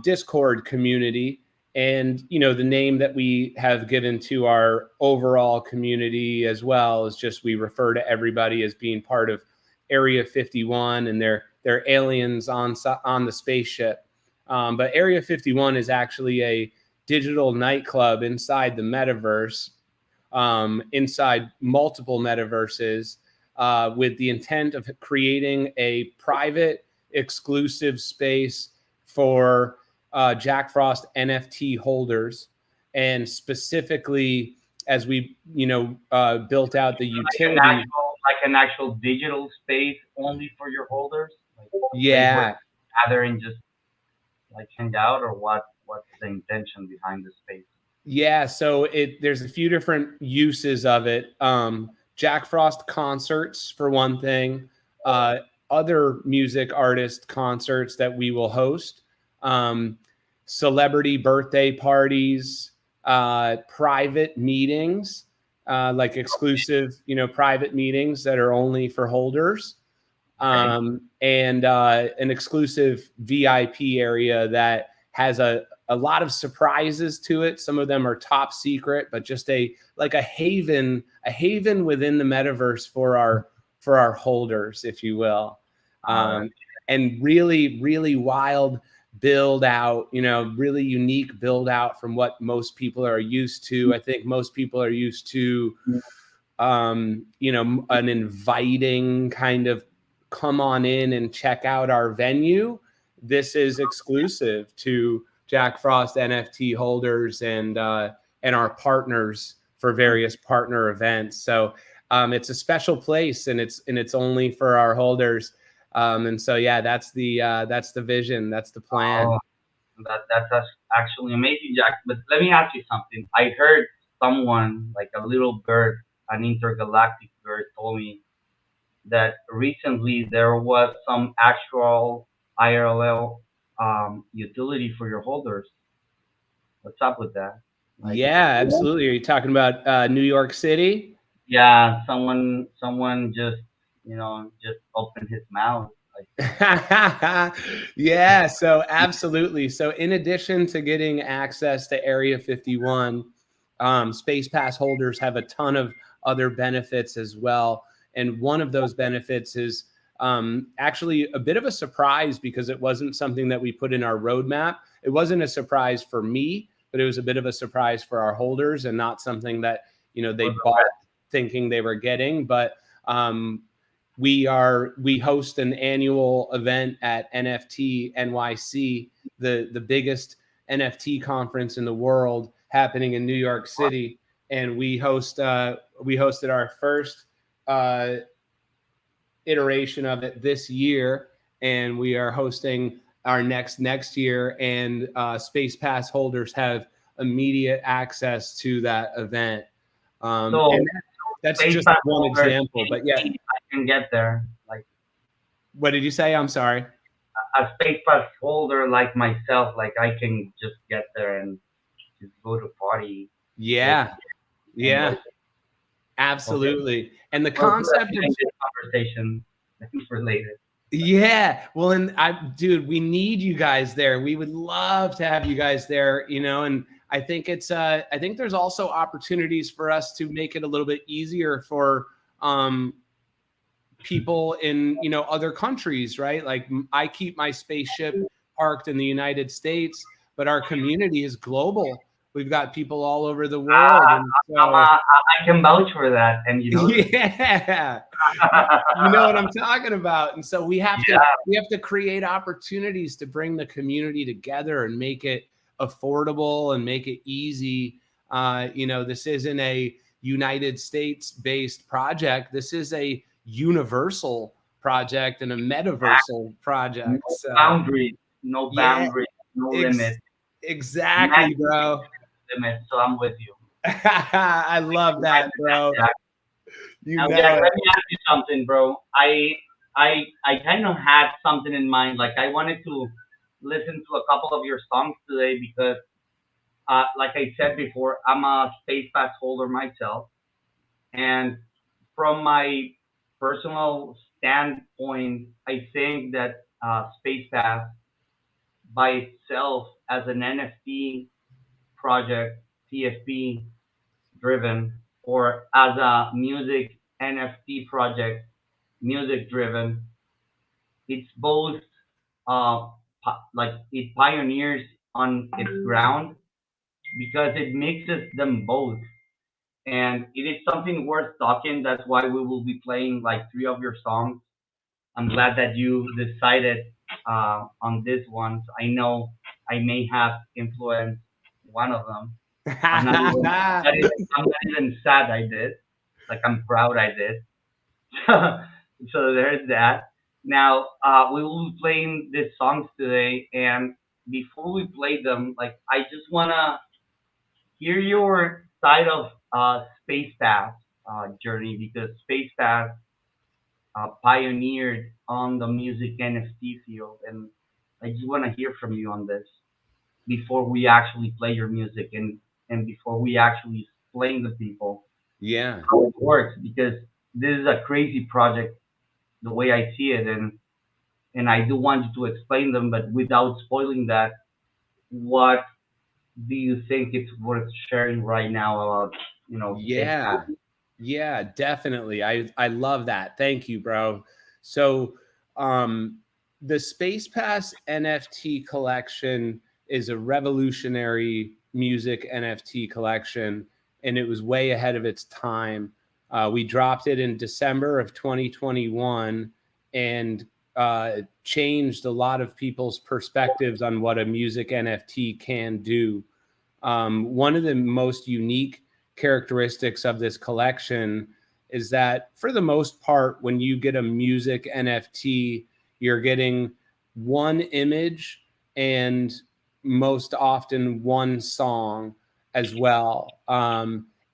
Discord community. And, the name that we have given to our overall community as well is just we refer to everybody as being part of Area 51, and they're aliens on the spaceship. But Area 51 is actually a digital nightclub inside the metaverse, inside multiple metaverses, with the intent of creating a private, exclusive space for Jack Frost NFT holders, and specifically as we built out the utility, like an actual digital space only for your holders. Yeah. Gather and just like hang out, or what's the intention behind the space? Yeah, so there's a few different uses of it. Jack Frost concerts for one thing, other music artist concerts that we will host, celebrity birthday parties, private meetings, like exclusive, private meetings that are only for holders, and an exclusive VIP area that has a lot of surprises to it. Some of them are top secret, but just a haven within the metaverse for our holders, if you will. And really, really wild build out, really unique build out from what most people are used to. I think most people are used to, an inviting kind of come on in and check out our venue. This is exclusive to Jack Frost NFT holders and our partners for various partner events. So it's a special place, and it's only for our holders. And so yeah, that's the vision, that's the plan. Oh, that's actually amazing, Jack. But let me ask you something. I heard someone, like a little bird, an intergalactic bird, told me that recently there was some actual IRL utility for your holders. What's up with that? Like, Yeah, absolutely. Are you talking about New York City? yeah, someone just just opened his mouth. Like, Yeah, so absolutely. So in addition to getting access to Area 51, Space Pass holders have a ton of other benefits as well. And one of those benefits is actually a bit of a surprise, because it wasn't something that we put in our roadmap. It wasn't a surprise for me, but it was a bit of a surprise for our holders, and not something that they bought thinking they were getting. But we host an annual event at NFT NYC, the biggest NFT conference in the world, happening in New York City, and we hosted our first iteration of it this year, and we are hosting our next year, and Space Pass holders have immediate access to that event. so And that's Space just Pass one holders, example, but yeah. I can get there. Like, What did you say? I'm sorry. a Space Pass holder like myself, like I can just get there and just go to party. Yeah. Yeah. Absolutely. Okay. And the concept of this conversation for later. Yeah. Well, and dude, we need you guys there. We would love to have you guys there, and I think I think there's also opportunities for us to make it a little bit easier for people in, other countries, right? Like, I keep my spaceship parked in the United States, but our community is global. We've got people all over the world. I can vouch for that. And yeah, you know what I'm talking about. And so we have to create opportunities to bring the community together and make it affordable and make it easy. This isn't a United States based project. This is a universal project and a metaversal project. No boundaries, no limit. Exactly, bro. Limit. So I'm with you. I love that, bro. Now, Jack, let me ask you something, bro. I kind of had something in mind. Like, I wanted to listen to a couple of your songs today because, like I said before, I'm a Space Pass holder myself, and from my personal standpoint, I think that Space Pass by itself as an NFT project, TFP driven, or as a music NFT project, music driven, it's both like it pioneers on its ground because it mixes them both. And it is something worth talking. That's why we will be playing like 3 of your songs. I'm glad that you decided on this one. I know I may have influenced one of them. I'm not even sad I did. Like, I'm proud I did. So there's that. Now, we will be playing these songs today, and before we play them, like, I just wanna hear your side of Space Pass journey, because Space Pass pioneered on the music NFT field, and I just want to hear from you on this before we actually play your music and before we actually explain to people how it works, because this is a crazy project the way I see it, and I do want you to explain them, but without spoiling that, what do you think it's worth sharing right now about Yeah, definitely. I love that. Thank you, bro. So the Space Pass NFT collection is a revolutionary music NFT collection, and it was way ahead of its time. We dropped it in December of 2021, and changed a lot of people's perspectives on what a music NFT can do. One of the most unique characteristics of this collection is that for the most part, when you get a music NFT, you're getting one image and most often one song as well.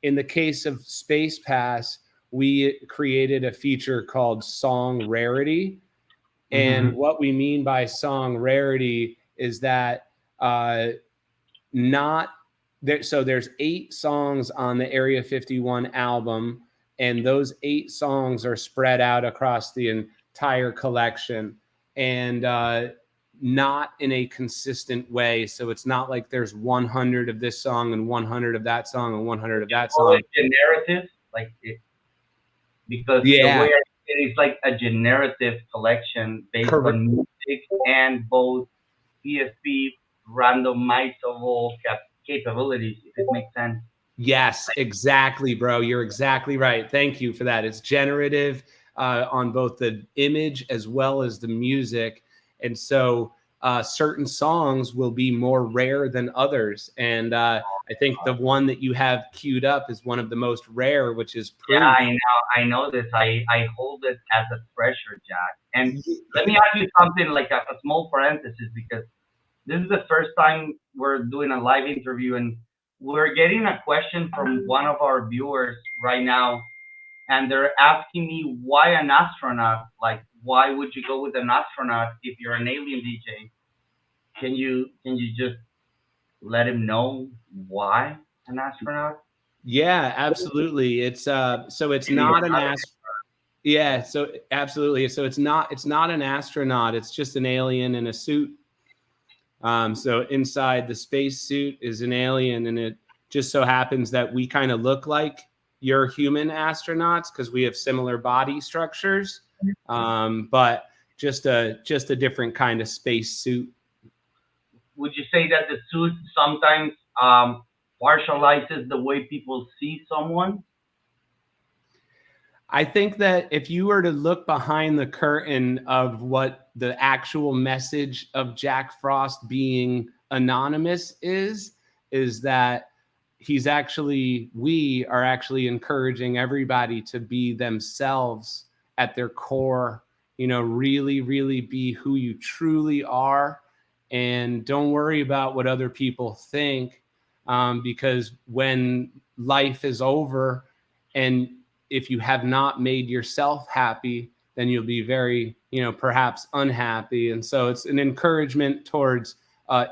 In the case of Space Pass, we created a feature called Song Rarity. And what we mean by song rarity is that so there's 8 songs on the Area 51 album, and those 8 songs are spread out across the entire collection, and not in a consistent way. So it's not like there's 100 of this song and 100 of that song and 100 of that song. It's a narrative, like it, because the way it is like a generative collection based on music and both PSP randomizable capabilities, if it makes sense. Yes, exactly, bro. You're exactly right. Thank you for that. It's generative on both the image as well as the music. And so certain songs will be more rare than others. And I think the one that you have queued up is one of the most rare, which is Proof. Yeah, I know this. I hold it as a treasure, Jack. And let me ask you something, like a small parenthesis, because this is the first time we're doing a live interview, and we're getting a question from one of our viewers right now, and they're asking me why an astronaut. Like, why would you go with an astronaut if you're an alien DJ? Can you just let him know why an astronaut? Yeah, absolutely. It's so it's not an astronaut. Yeah, so absolutely. So it's not an astronaut. It's just an alien in a suit. So inside the space suit is an alien, and it just so happens that we kind of look like your human astronauts because we have similar body structures, but just a different kind of space suit. Would you say that the suit sometimes partializes the way people see someone? I think that if you were to look behind the curtain of what the actual message of Jack Frost being anonymous is that we are actually encouraging everybody to be themselves at their core, really, really be who you truly are. And don't worry about what other people think, because when life is over, and if you have not made yourself happy, then you'll be very, perhaps unhappy. And so it's an encouragement towards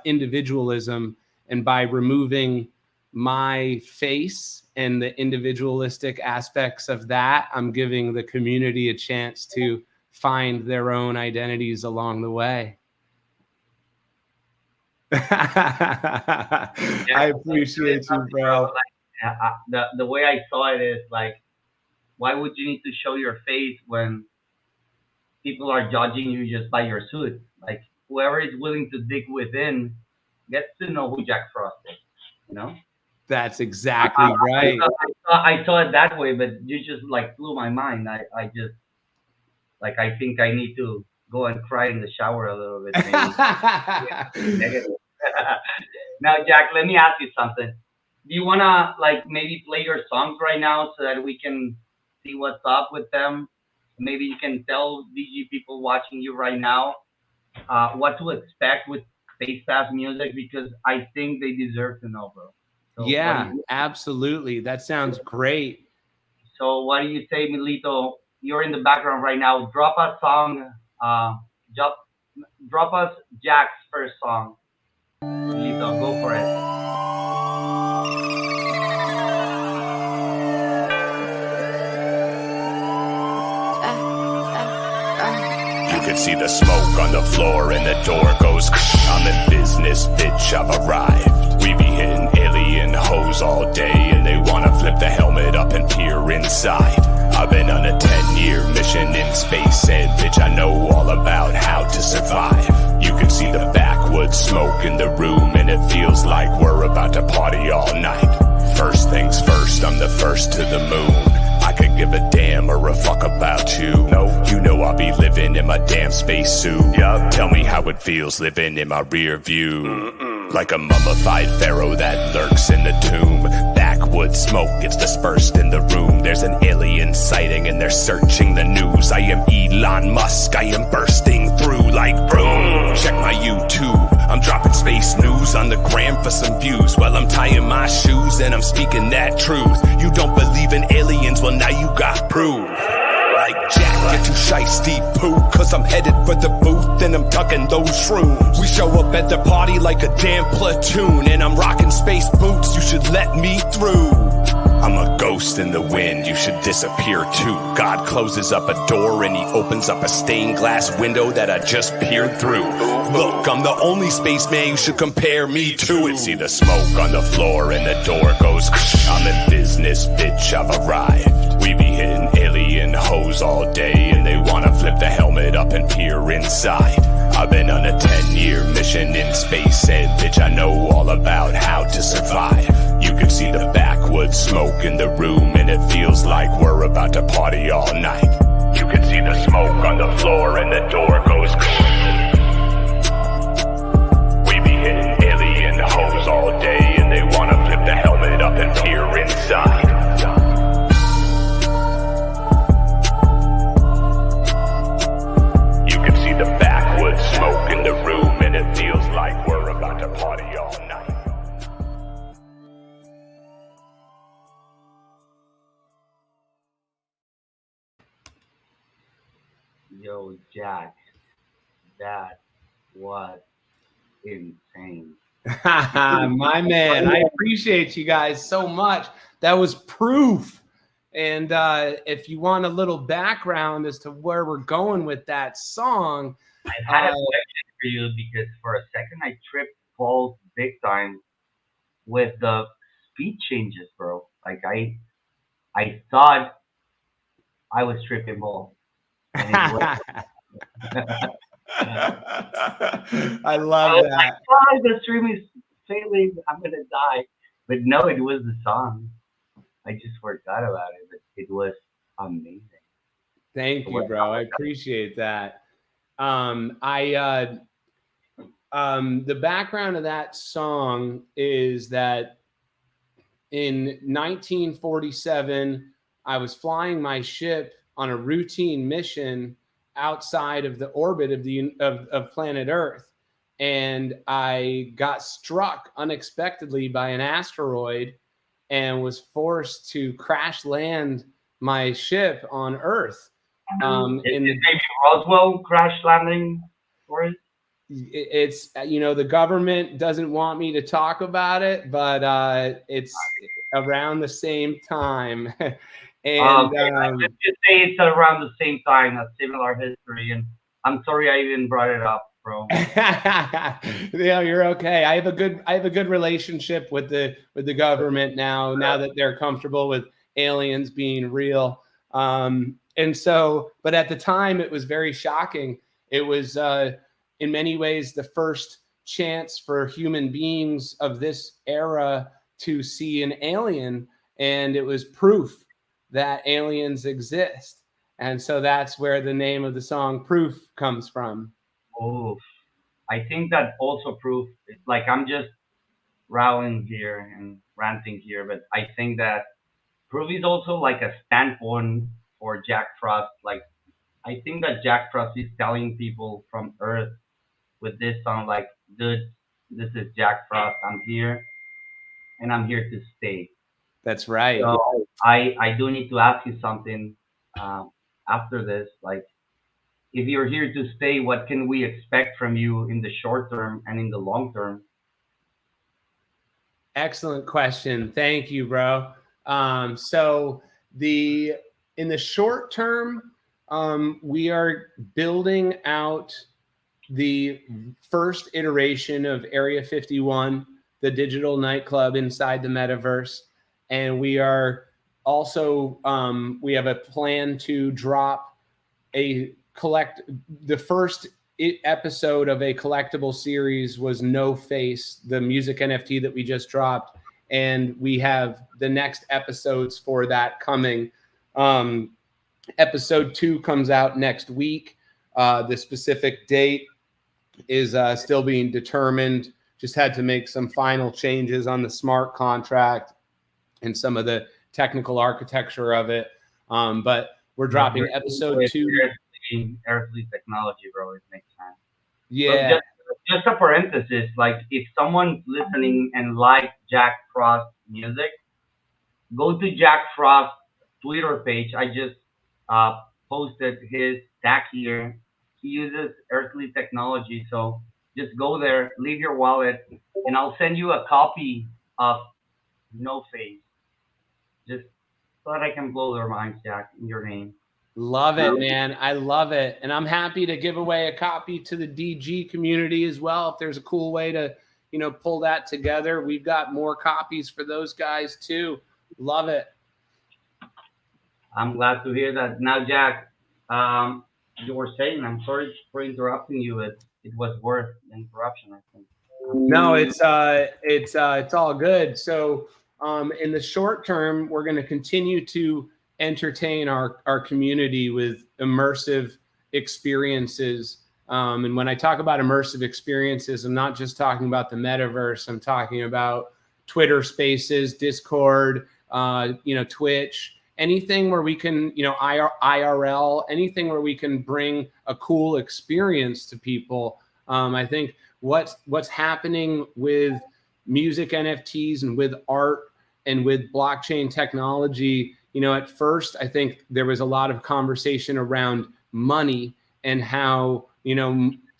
individualism. And by removing my face and the individualistic aspects of that, I'm giving the community a chance to find their own identities along the way. I appreciate you, bro. The way I saw it is like, why would you need to show your face when people are judging you just by your suit? Like, whoever is willing to dig within gets to know who Jack Frost is, That's exactly right. I saw it that way, but you just like blew my mind. I just, like, I think I need to go and cry in the shower a little bit. Maybe. Now, Jack, let me ask you something. Do you want to, like, maybe play your songs right now so that we can see what's up with them? Maybe you can tell DG people watching you right now what to expect with Space Pass music, because I think they deserve to know, bro. So yeah, absolutely. That sounds great. So what do you say, Milito? You're in the background right now. Drop a song. Drop us Jack's first song. Milito, go for it. You can see the smoke on the floor and the door goes. I'm in business, bitch, I've arrived. We be hitting alien hoes all day, and they wanna flip the helmet up and peer inside. I've been on a 10-year mission in space, and bitch, I know all about how to survive. You can see the backwoods smoke in the room, and it feels like we're about to party all night. First things first, I'm the first to the moon. I could give a damn or a fuck about you. No, you know I'll be living in my damn spacesuit. Yup. Tell me how it feels living in my rear view. Like a mummified pharaoh that lurks in the tomb. Backwoods smoke gets dispersed in the room. There's an alien sighting and they're searching the news. I am Elon Musk, I am bursting through like boom. Check my YouTube, I'm dropping space news on the gram for some views. While I'm tying my shoes and I'm speaking that truth. You don't believe in aliens, well now you got proof. Like Jack, get you shiesty poo, cause I'm headed for the booth and I'm tucking those shrooms. We show up at the party like a damn platoon, and I'm rocking space boots, you should let me through. I'm a ghost in the wind, you should disappear too. God closes up a door and he opens up a stained glass window that I just peered through. Look, I'm the only spaceman you should compare me to. And see the smoke on the floor and the door goes. I'm in business, bitch, I've arrived. We be hitting alien hoes all day, and they wanna flip the helmet up and peer inside. I've been on a 10-year mission in space, and bitch, I know all about how to survive. You can see the backwoods smoke in the room, and it feels like we're about to party all night. You can see the smoke on the floor, and the door goes. We be hitting alien hoes all day, and they wanna flip the helmet up and peer inside. The backwoods smoke in the room, and it feels like we're about to party all night. Yo, Jack, that was insane. My man, I appreciate you guys so much. That was proof. And if you want a little background as to where we're going with that song, I had a question for you, because for a second I tripped balls big time with the speed changes, bro. Like I thought I was tripping balls. I love that. that. Oh, the stream is failing. I'm gonna die. But no, it was the song. I just forgot about it, but it was amazing. Thank you, bro. I appreciate that. The background of that song is that in 1947, I was flying my ship on a routine mission outside of the orbit of planet Earth, and I got struck unexpectedly by an asteroid and was forced to crash land my ship on Earth. In the Roswell crash landing story? It's, you know, the government doesn't want me to talk about it, but it's around the same time. And let's just say it's around the same time, a similar history. And I'm sorry I even brought it up, bro. Yeah, you're okay. I have a good relationship with the government now that they're comfortable with aliens being real. And so, but at the time it was very shocking. It was in many ways the first chance for human beings of this era to see an alien, and it was proof that aliens exist. And so that's where the name of the song Proof comes from. Oh, I think that also proof, like I'm just rowing here and ranting here, but I think that proof is also like a standpoint for Jack Frost. Like, I think that Jack Frost is telling people from Earth with this song, like, dude, this is Jack Frost. I'm here, and I'm here to stay. That's right. So I do need to ask you something after this. Like, if you're here to stay, what can we expect from you in the short term and in the long term? Excellent question. Thank you, bro. So in the short term, we are building out the first iteration of Area 51, the digital nightclub inside the metaverse. And we are also, we have a plan to drop the first episode of a collectible series was No Face, the music NFT that we just dropped. And we have the next episodes for that coming. Episode 2 comes out next week. The specific date is still being determined. Just had to make some final changes on the smart contract and some of the technical architecture of it. But we're dropping episode 2. Earthly technology, bro. It makes sense. Yeah. Just a parenthesis, like if someone's listening and likes Jack Frost music, go to Jack Frost's Twitter page. I just posted his tag here. He uses earthly technology, so just go there, leave your wallet, and I'll send you a copy of No Face. Just so that I can blow their minds, Jack, in your name. Love it, man. I love it. And I'm happy to give away a copy to the DG community as well. If there's a cool way to, pull that together, we've got more copies for those guys too. Love it. I'm glad to hear that. Now, Jack, you were saying, I'm sorry for interrupting you. It was worth the interruption, I think. No, it's all good. So in the short term, we're going to continue to entertain our community with immersive experiences. And when I talk about immersive experiences, I'm not just talking about the metaverse. I'm talking about Twitter Spaces, Discord, Twitch, anything where we can, IRL, anything where we can bring a cool experience to people. I think what's happening with music NFTs and with art and with blockchain technology, at first, I think there was a lot of conversation around money and how,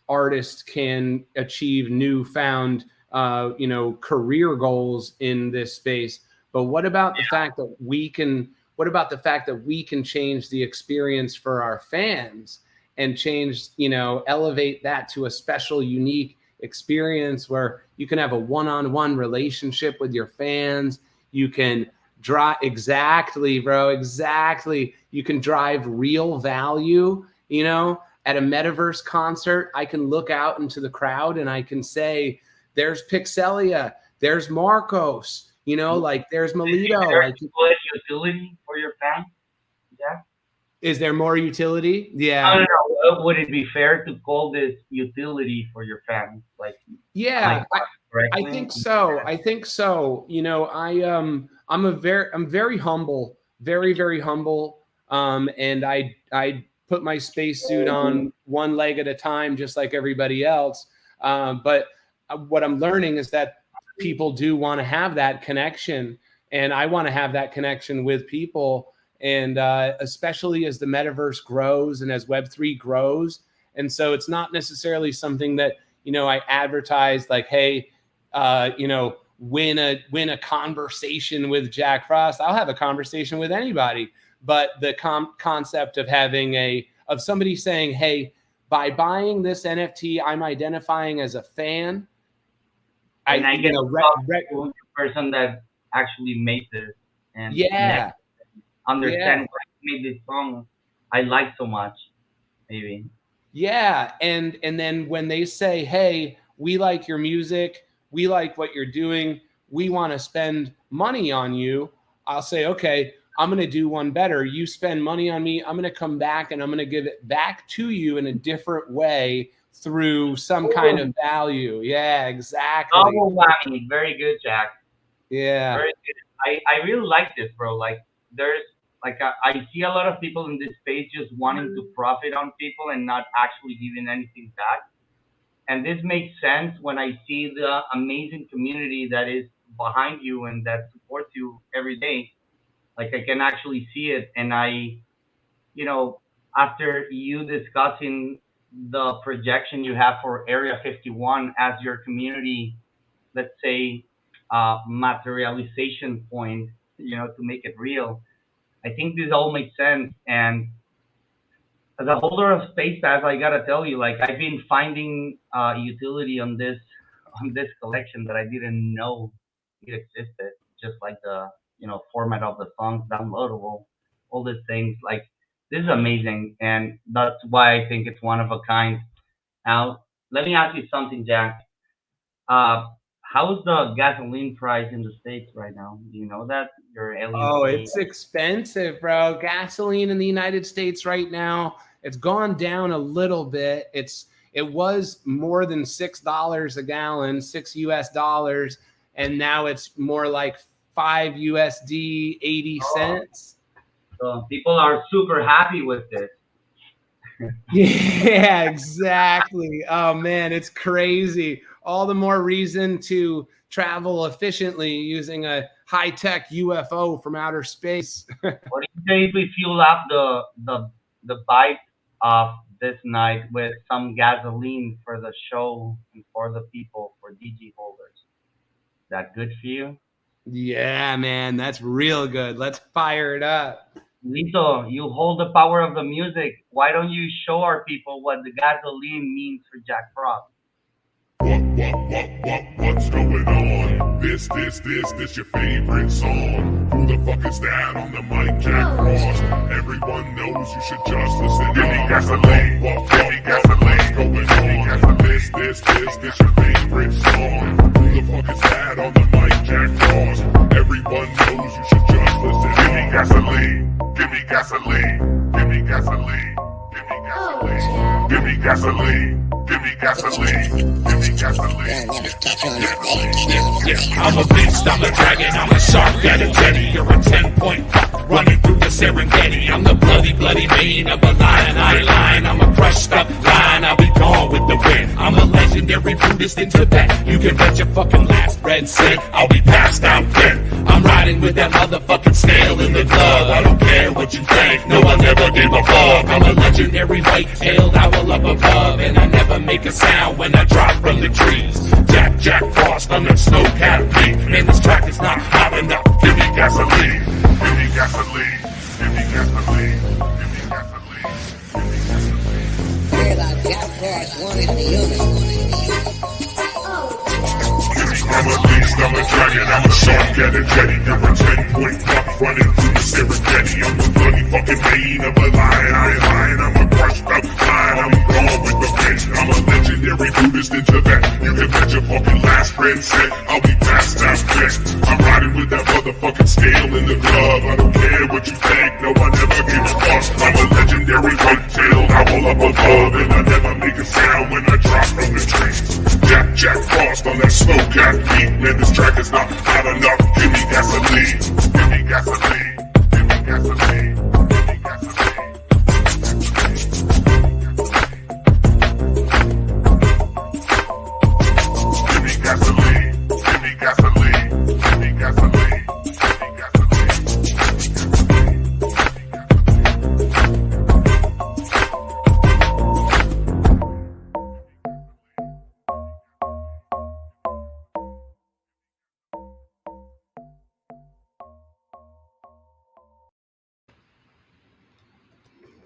artists can achieve newfound, career goals in this space. But what about the fact that we can change the experience for our fans and change, elevate that to a special, unique experience where you can have a one-on-one relationship with your fans. You can exactly, bro. Exactly. You can drive real value, at a metaverse concert. I can look out into the crowd and I can say, there's Pixelia, there's Marcos, there's Milito. Is there utility for your fans? Yeah. Is there more utility? Yeah. I don't know. Would it be fair to call this utility for your fans? Yeah, I think so. I'm very humble, very, very humble. And I put my spacesuit on one leg at a time, just like everybody else. But what I'm learning is that people do want to have that connection, and I want to have that connection with people. And especially as the metaverse grows and as Web3 grows. And so it's not necessarily something that, I advertise like, hey, win a conversation with Jack Frost. I'll have a conversation with anybody. But the concept of of somebody saying, hey, by buying this NFT, I'm identifying as a fan. And I get the person that actually made this. And understand why he made this song I like so much, maybe. Yeah, and then when they say, hey, we like your music, we like what you're doing, we want to spend money on you, I'll say, okay, I'm going to do one better. You spend money on me, I'm going to come back and I'm going to give it back to you in a different way through some kind of value. Yeah, exactly. Very good, Jack. Yeah. Very good. I really like this, bro. I see a lot of people in this space just wanting to profit on people and not actually giving anything back. And this makes sense when I see the amazing community that is behind you and that supports you every day. I can actually see it. And after you discussing the projection you have for Area 51 as your community, let's say, materialization point, to make it real, I think this all makes sense. And as a holder of Space Pass, I gotta tell you, I've been finding utility on this collection that I didn't know it existed. Just like the format of the songs, downloadable, all these things. This is amazing, and that's why I think it's one of a kind. Now, let me ask you something, Jack. How's the gasoline price in the States right now? Do you know that? Your alien Oh, state? it's expensive, bro. Gasoline in the United States right now, it's gone down a little bit. It was more than $6 a gallon, $6 US, and now it's more like $5 USD 80 cents. So people are super happy with this. Yeah, exactly. Oh man, it's crazy. All the more reason to travel efficiently using a high-tech UFO from outer space. What do you say if we fuel up the bike of this night with some gasoline for the show and for the people, for DG holders? Is that good for you? Yeah, man, that's real good. Let's fire it up. Lito, you hold the power of the music. Why don't you show our people what the gasoline means for Jack Frost? What's going on? This your favorite song. Who the fuck is that on the mic? Jack Frost. Everyone knows you should just listen. Give me gasoline. Give me gasoline. Going on. This your favorite song. Who the fuck is that on the mic? Jack Frost. Everyone knows you should just listen. Give me gasoline. Give me gasoline. Give me gasoline. Give me gasoline. Give me gasoline. Give me gasoline. Give me gasoline. I'm a beast, I'm a dragon, I'm a shark at a jetty. You're a 10-point fuck running through the Serengeti. I'm the bloody mane of a lion. I ain't lying, I'm a crushed up lion. I'll be gone with the wind. I'm a legendary Buddhist in Tibet. You can bet your fucking last red cent I'll be passed out then. I'm riding with that motherfucking snail in the glove. I don't care what you think, no, I never gave a fuck. I'm a legendary white-tailed owl up above, and I never make a sound when I drop from the trees. Jack Frost on that snow-capped peak. Man, this track is not hot enough. Give me gasoline. Give me gasoline. Give me gasoline. Give me gasoline. Hear about Jack Frost wanting to use I'm a beast, I'm a dragon, I'm a shark at a jetty. You're a 10-point fuck running through the Serengeti. I'm the bloody fucking mane of a lion. I ain't lying, I'm a crushed up lion. I'm gone with the wind. I'm a legendary Buddhist in Tibet. You can bet your fucking last red cent I'll be passed out quick. I'm riding with that motherfucking scale in the glove. I don't care what you think, no, I never give a fuck. I'm a legendary white-tailed owl up above, and I never make a sound when I drop from the trees. Jack Frost on that snow-capped peak. Man, this track is not hot enough. Give me gasoline. Give me gasoline. Give me gasoline. Give me gasoline. Give me gasoline. Give me gasoline. Give me gasoline.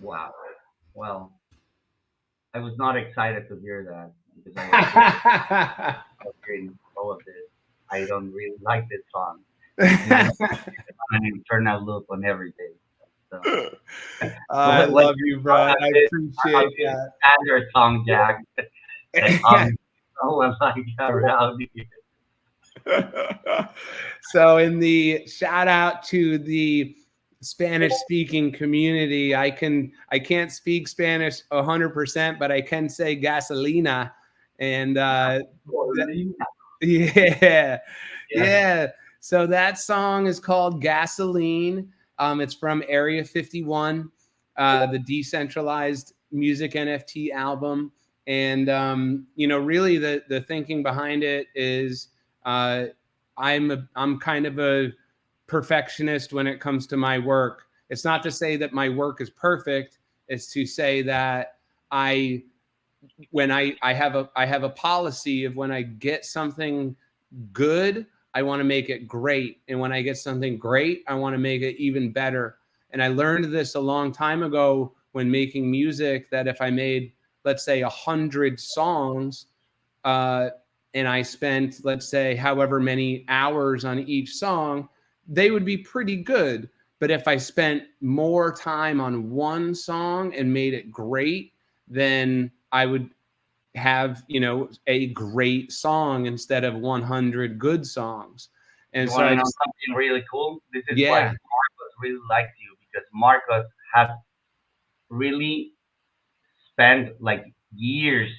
Wow. Well, I was not excited to hear that because I was hearing all of this. I don't really like this song. I need to turn that loop on every day. So, I love you, bro. I appreciate that. Standard song, Jack. Oh, like rowdy. So, in the shout out to the Spanish speaking community, I can't speak Spanish 100%, but I can say gasolina, and yeah. So that song is called Gasoline. It's from Area 51, the decentralized music NFT album, and really the thinking behind it is I'm kind of a perfectionist when it comes to my work. It's not to say that my work is perfect. It's to say that I have a policy of when I get something good, I want to make it great. And when I get something great, I want to make it even better. And I learned this a long time ago when making music, that if I made, let's say, 100 songs, and I spent, let's say, however many hours on each song, they would be pretty good. But if I spent more time on one song and made it great, then I would have, you know, a great song instead of 100 good songs. And You so want I to know just, something really cool? This is why yeah, Marcos really likes you, because Marcos has really spent like years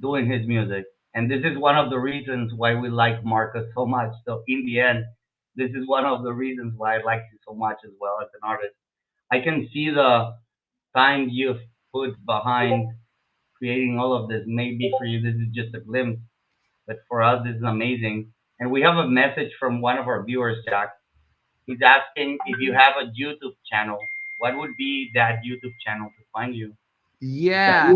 doing his music. And this is one of the reasons why we like Marcus so much. So in the end, this is one of the reasons why I like you so much as well as an artist. I can see the time you've put behind creating all of this. Maybe for you this is just a glimpse, but for us this is amazing. And we have a message from one of our viewers, Jack. He's asking if you have a YouTube channel. What would be that YouTube channel to find you? yeah,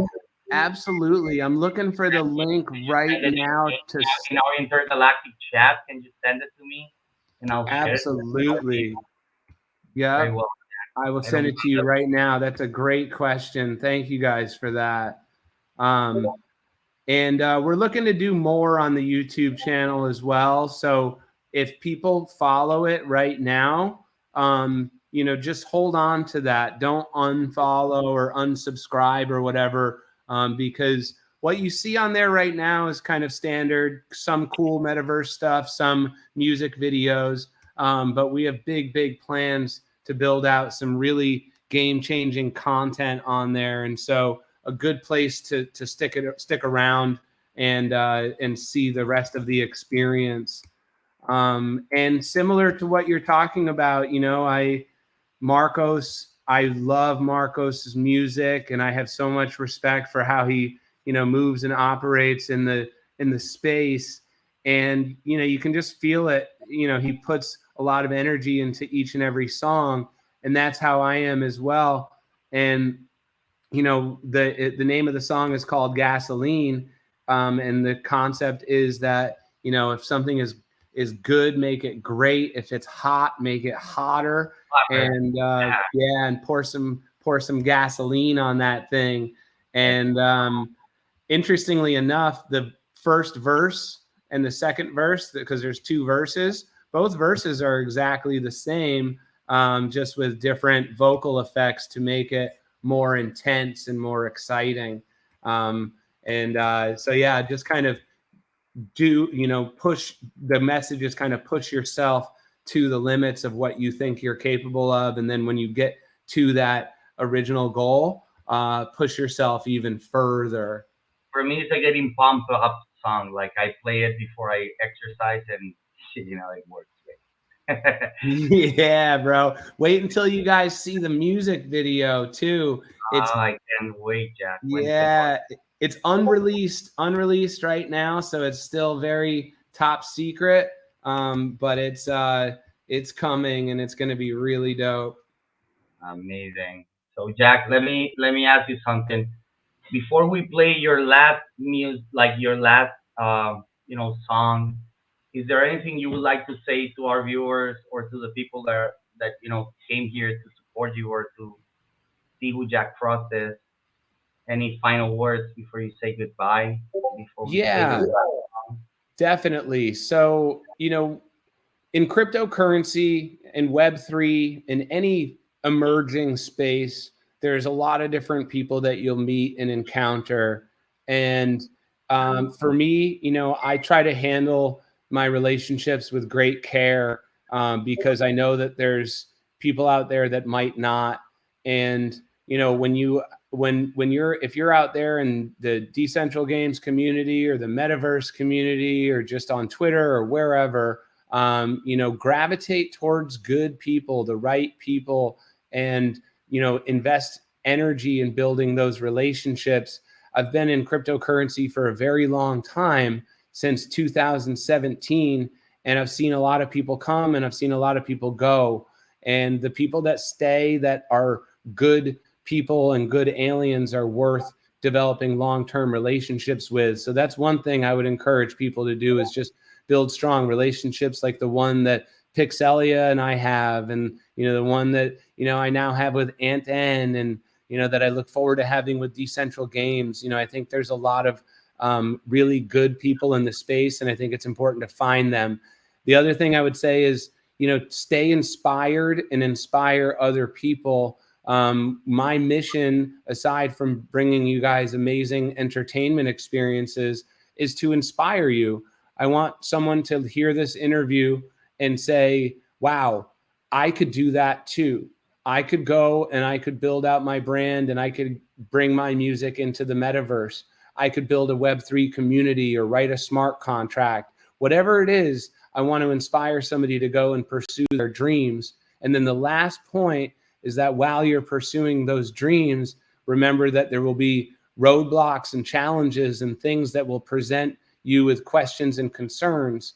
absolutely. I'm looking for the link right Send it now to in our intergalactic chat. Can you send it to me? And I'll share it. absolutely. Very Yep. well. I will I send don't it to you right now. That's a great question. Thank you guys for that. And we're looking to do more on the YouTube channel as well. So if people follow it right now, you know, just hold on to that. Don't unfollow or unsubscribe or whatever, because what you see on there right now is kind of standard, some cool metaverse stuff, some music videos, but we have big plans to build out some really game-changing content on there. And so a good place to stick around and see the rest of the experience. And similar to what you're talking about, you know, I love Marcos's music, and I have so much respect for how he, you know, moves and operates in the space. And, you know, you can just feel it. You know, he puts a lot of energy into each and every song, and that's how I am as well. And, you know, the name of the song is called Gasoline. And the concept is that, you know, if something is good, make it great. If it's hot, make it hotter. And yeah, and pour some gasoline on that thing. And interestingly enough, the first verse and the second verse, because there's two verses, both verses are exactly the same, just with different vocal effects to make it more intense and more exciting. So yeah, just kind of push the messages, kind of push yourself to the limits of what you think you're capable of. And then when you get to that original goal, push yourself even further. For me, it's a getting pumped up song. Like I play it before I exercise, and you know, it works. Yeah, bro. Wait until you guys see the music video too. I can't wait, Jack. Yeah, it's unreleased right now, so it's still very top secret. But it's coming, and it's going to be really dope. Amazing. So, Jack, let me ask you something. Before we play your last song, is there anything you would like to say to our viewers or to the people that came here to support you or to see who Jack Frost is? Any final words before you say goodbye? Yeah, definitely. So, you know, in cryptocurrency and Web3 in any emerging space, there's a lot of different people that you'll meet and encounter. And for me, you know, I try to handle my relationships with great care, because I know that there's people out there that might not. And, you know, if you're out there in the decentral games community or the metaverse community or just on Twitter or wherever, you know, gravitate towards good people, the right people, and, you know, invest energy in building those relationships. I've been in cryptocurrency for a very long time, since 2017, and I've seen a lot of people come and I've seen a lot of people go. And the people that stay, that are good people and good aliens, are worth developing long-term relationships with. So that's one thing I would encourage people to do, is just build strong relationships like the one that Pixelia and I have, and, you know, the one that, you know, I now have with Ant-erview, and, you know, that I look forward to having with Decentral Games. You know, I think there's a lot of really good people in the space, and I think it's important to find them. The other thing I would say is, you know, stay inspired and inspire other people. My mission, aside from bringing you guys amazing entertainment experiences, is to inspire you. I want someone to hear this interview and say, wow, I could do that too. I could go and I could build out my brand and I could bring my music into the metaverse. I could build a Web3 community or write a smart contract. Whatever it is, I want to inspire somebody to go and pursue their dreams. And then the last point is that while you're pursuing those dreams, remember that there will be roadblocks and challenges and things that will present you with questions and concerns.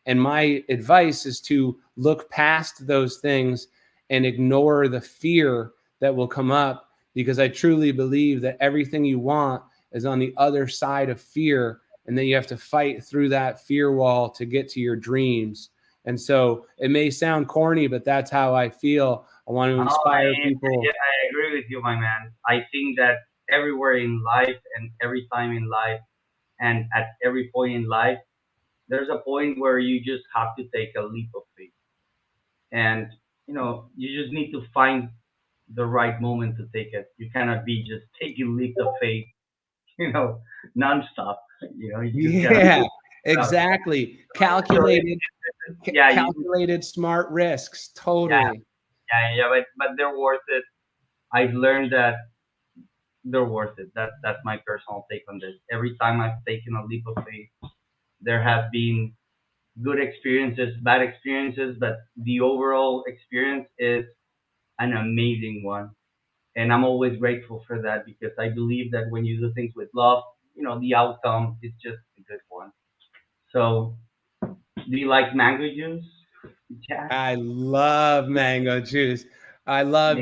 And my advice is to look past those things and ignore the fear that will come up, because I truly believe that everything you want is on the other side of fear, and then you have to fight through that fear wall to get to your dreams. And so it may sound corny, but that's how I feel. I want to inspire people. Yeah, I agree with you, my man. I think that everywhere in life and every time in life and at every point in life, there's a point where you just have to take a leap of faith. And, you just need to find the right moment to take it. You cannot be just taking leaps of faith, nonstop. Yeah, exactly. Calculated, calculated smart risks. Totally. But they're worth it. I've learned that they're worth it. That's my personal take on this. Every time I've taken a leap of faith, there have been good experiences, bad experiences, but the overall experience is an amazing one. And I'm always grateful for that, because I believe that when you do things with love, the outcome is just a good one. So, do you like mango juice, Jack? I love mango juice. I love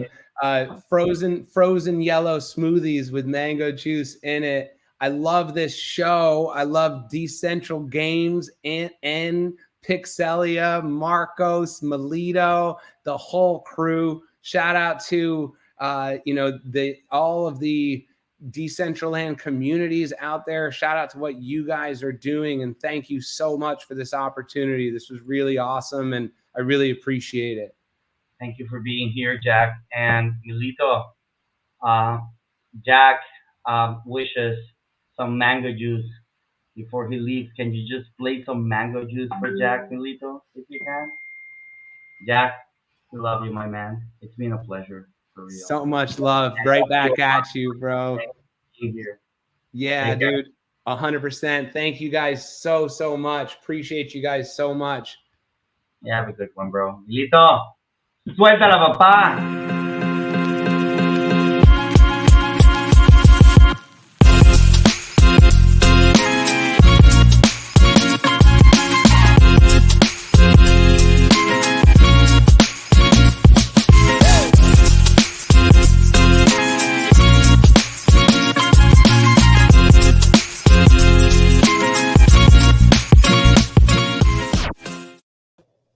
frozen yellow smoothies with mango juice in it. I love this show. I love Decentral Games, and Pixelia, Marcos, Milito, the whole crew. Shout out to all of the Decentraland communities out there. Shout out to what you guys are doing, and thank you so much for this opportunity. This was really awesome, and I really appreciate it. Thank you for being here, Jack and Milito. Jack wishes some mango juice before he leaves. Can you just play some mango juice for Jack, Milito, if you can? Jack, we love you, my man. It's been a pleasure, for real. So much love. Right back at you, bro. Here. Yeah, dude. 100%. Thank you guys so much. Appreciate you guys so much. Yeah, have a good one, bro. Milito, suéltala, papá.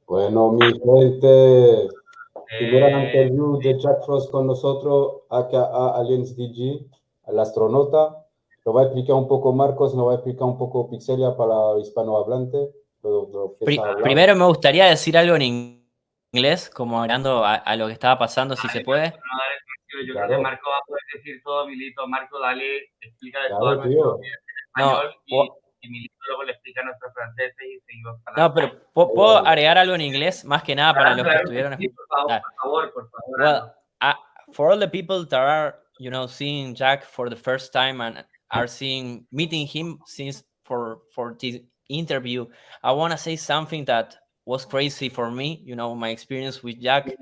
Bueno, mi gente, primera Ant-erview de Jack Frost con nosotros, aka Aliens DG, el astronauta. Lo va a explicar un poco Marcos, nos va a explicar un poco Pixelia para hispanohablante. Primero me gustaría decir algo en inglés, como hablando a lo que estaba pasando, si se puede. Yo creo que Marco va a poder decir todo, Milito. Marco, dale, explícale todo a nuestro español y Milito luego le explica a nuestros franceses y seguimos para No, pero ¿puedo agregar algo en inglés? Más que nada para los que estuvieron. Sí, por favor. Well, for all the people that are, seeing Jack for the first time and are meeting him since for this interview, I want to say something that was crazy for me. My experience with Jack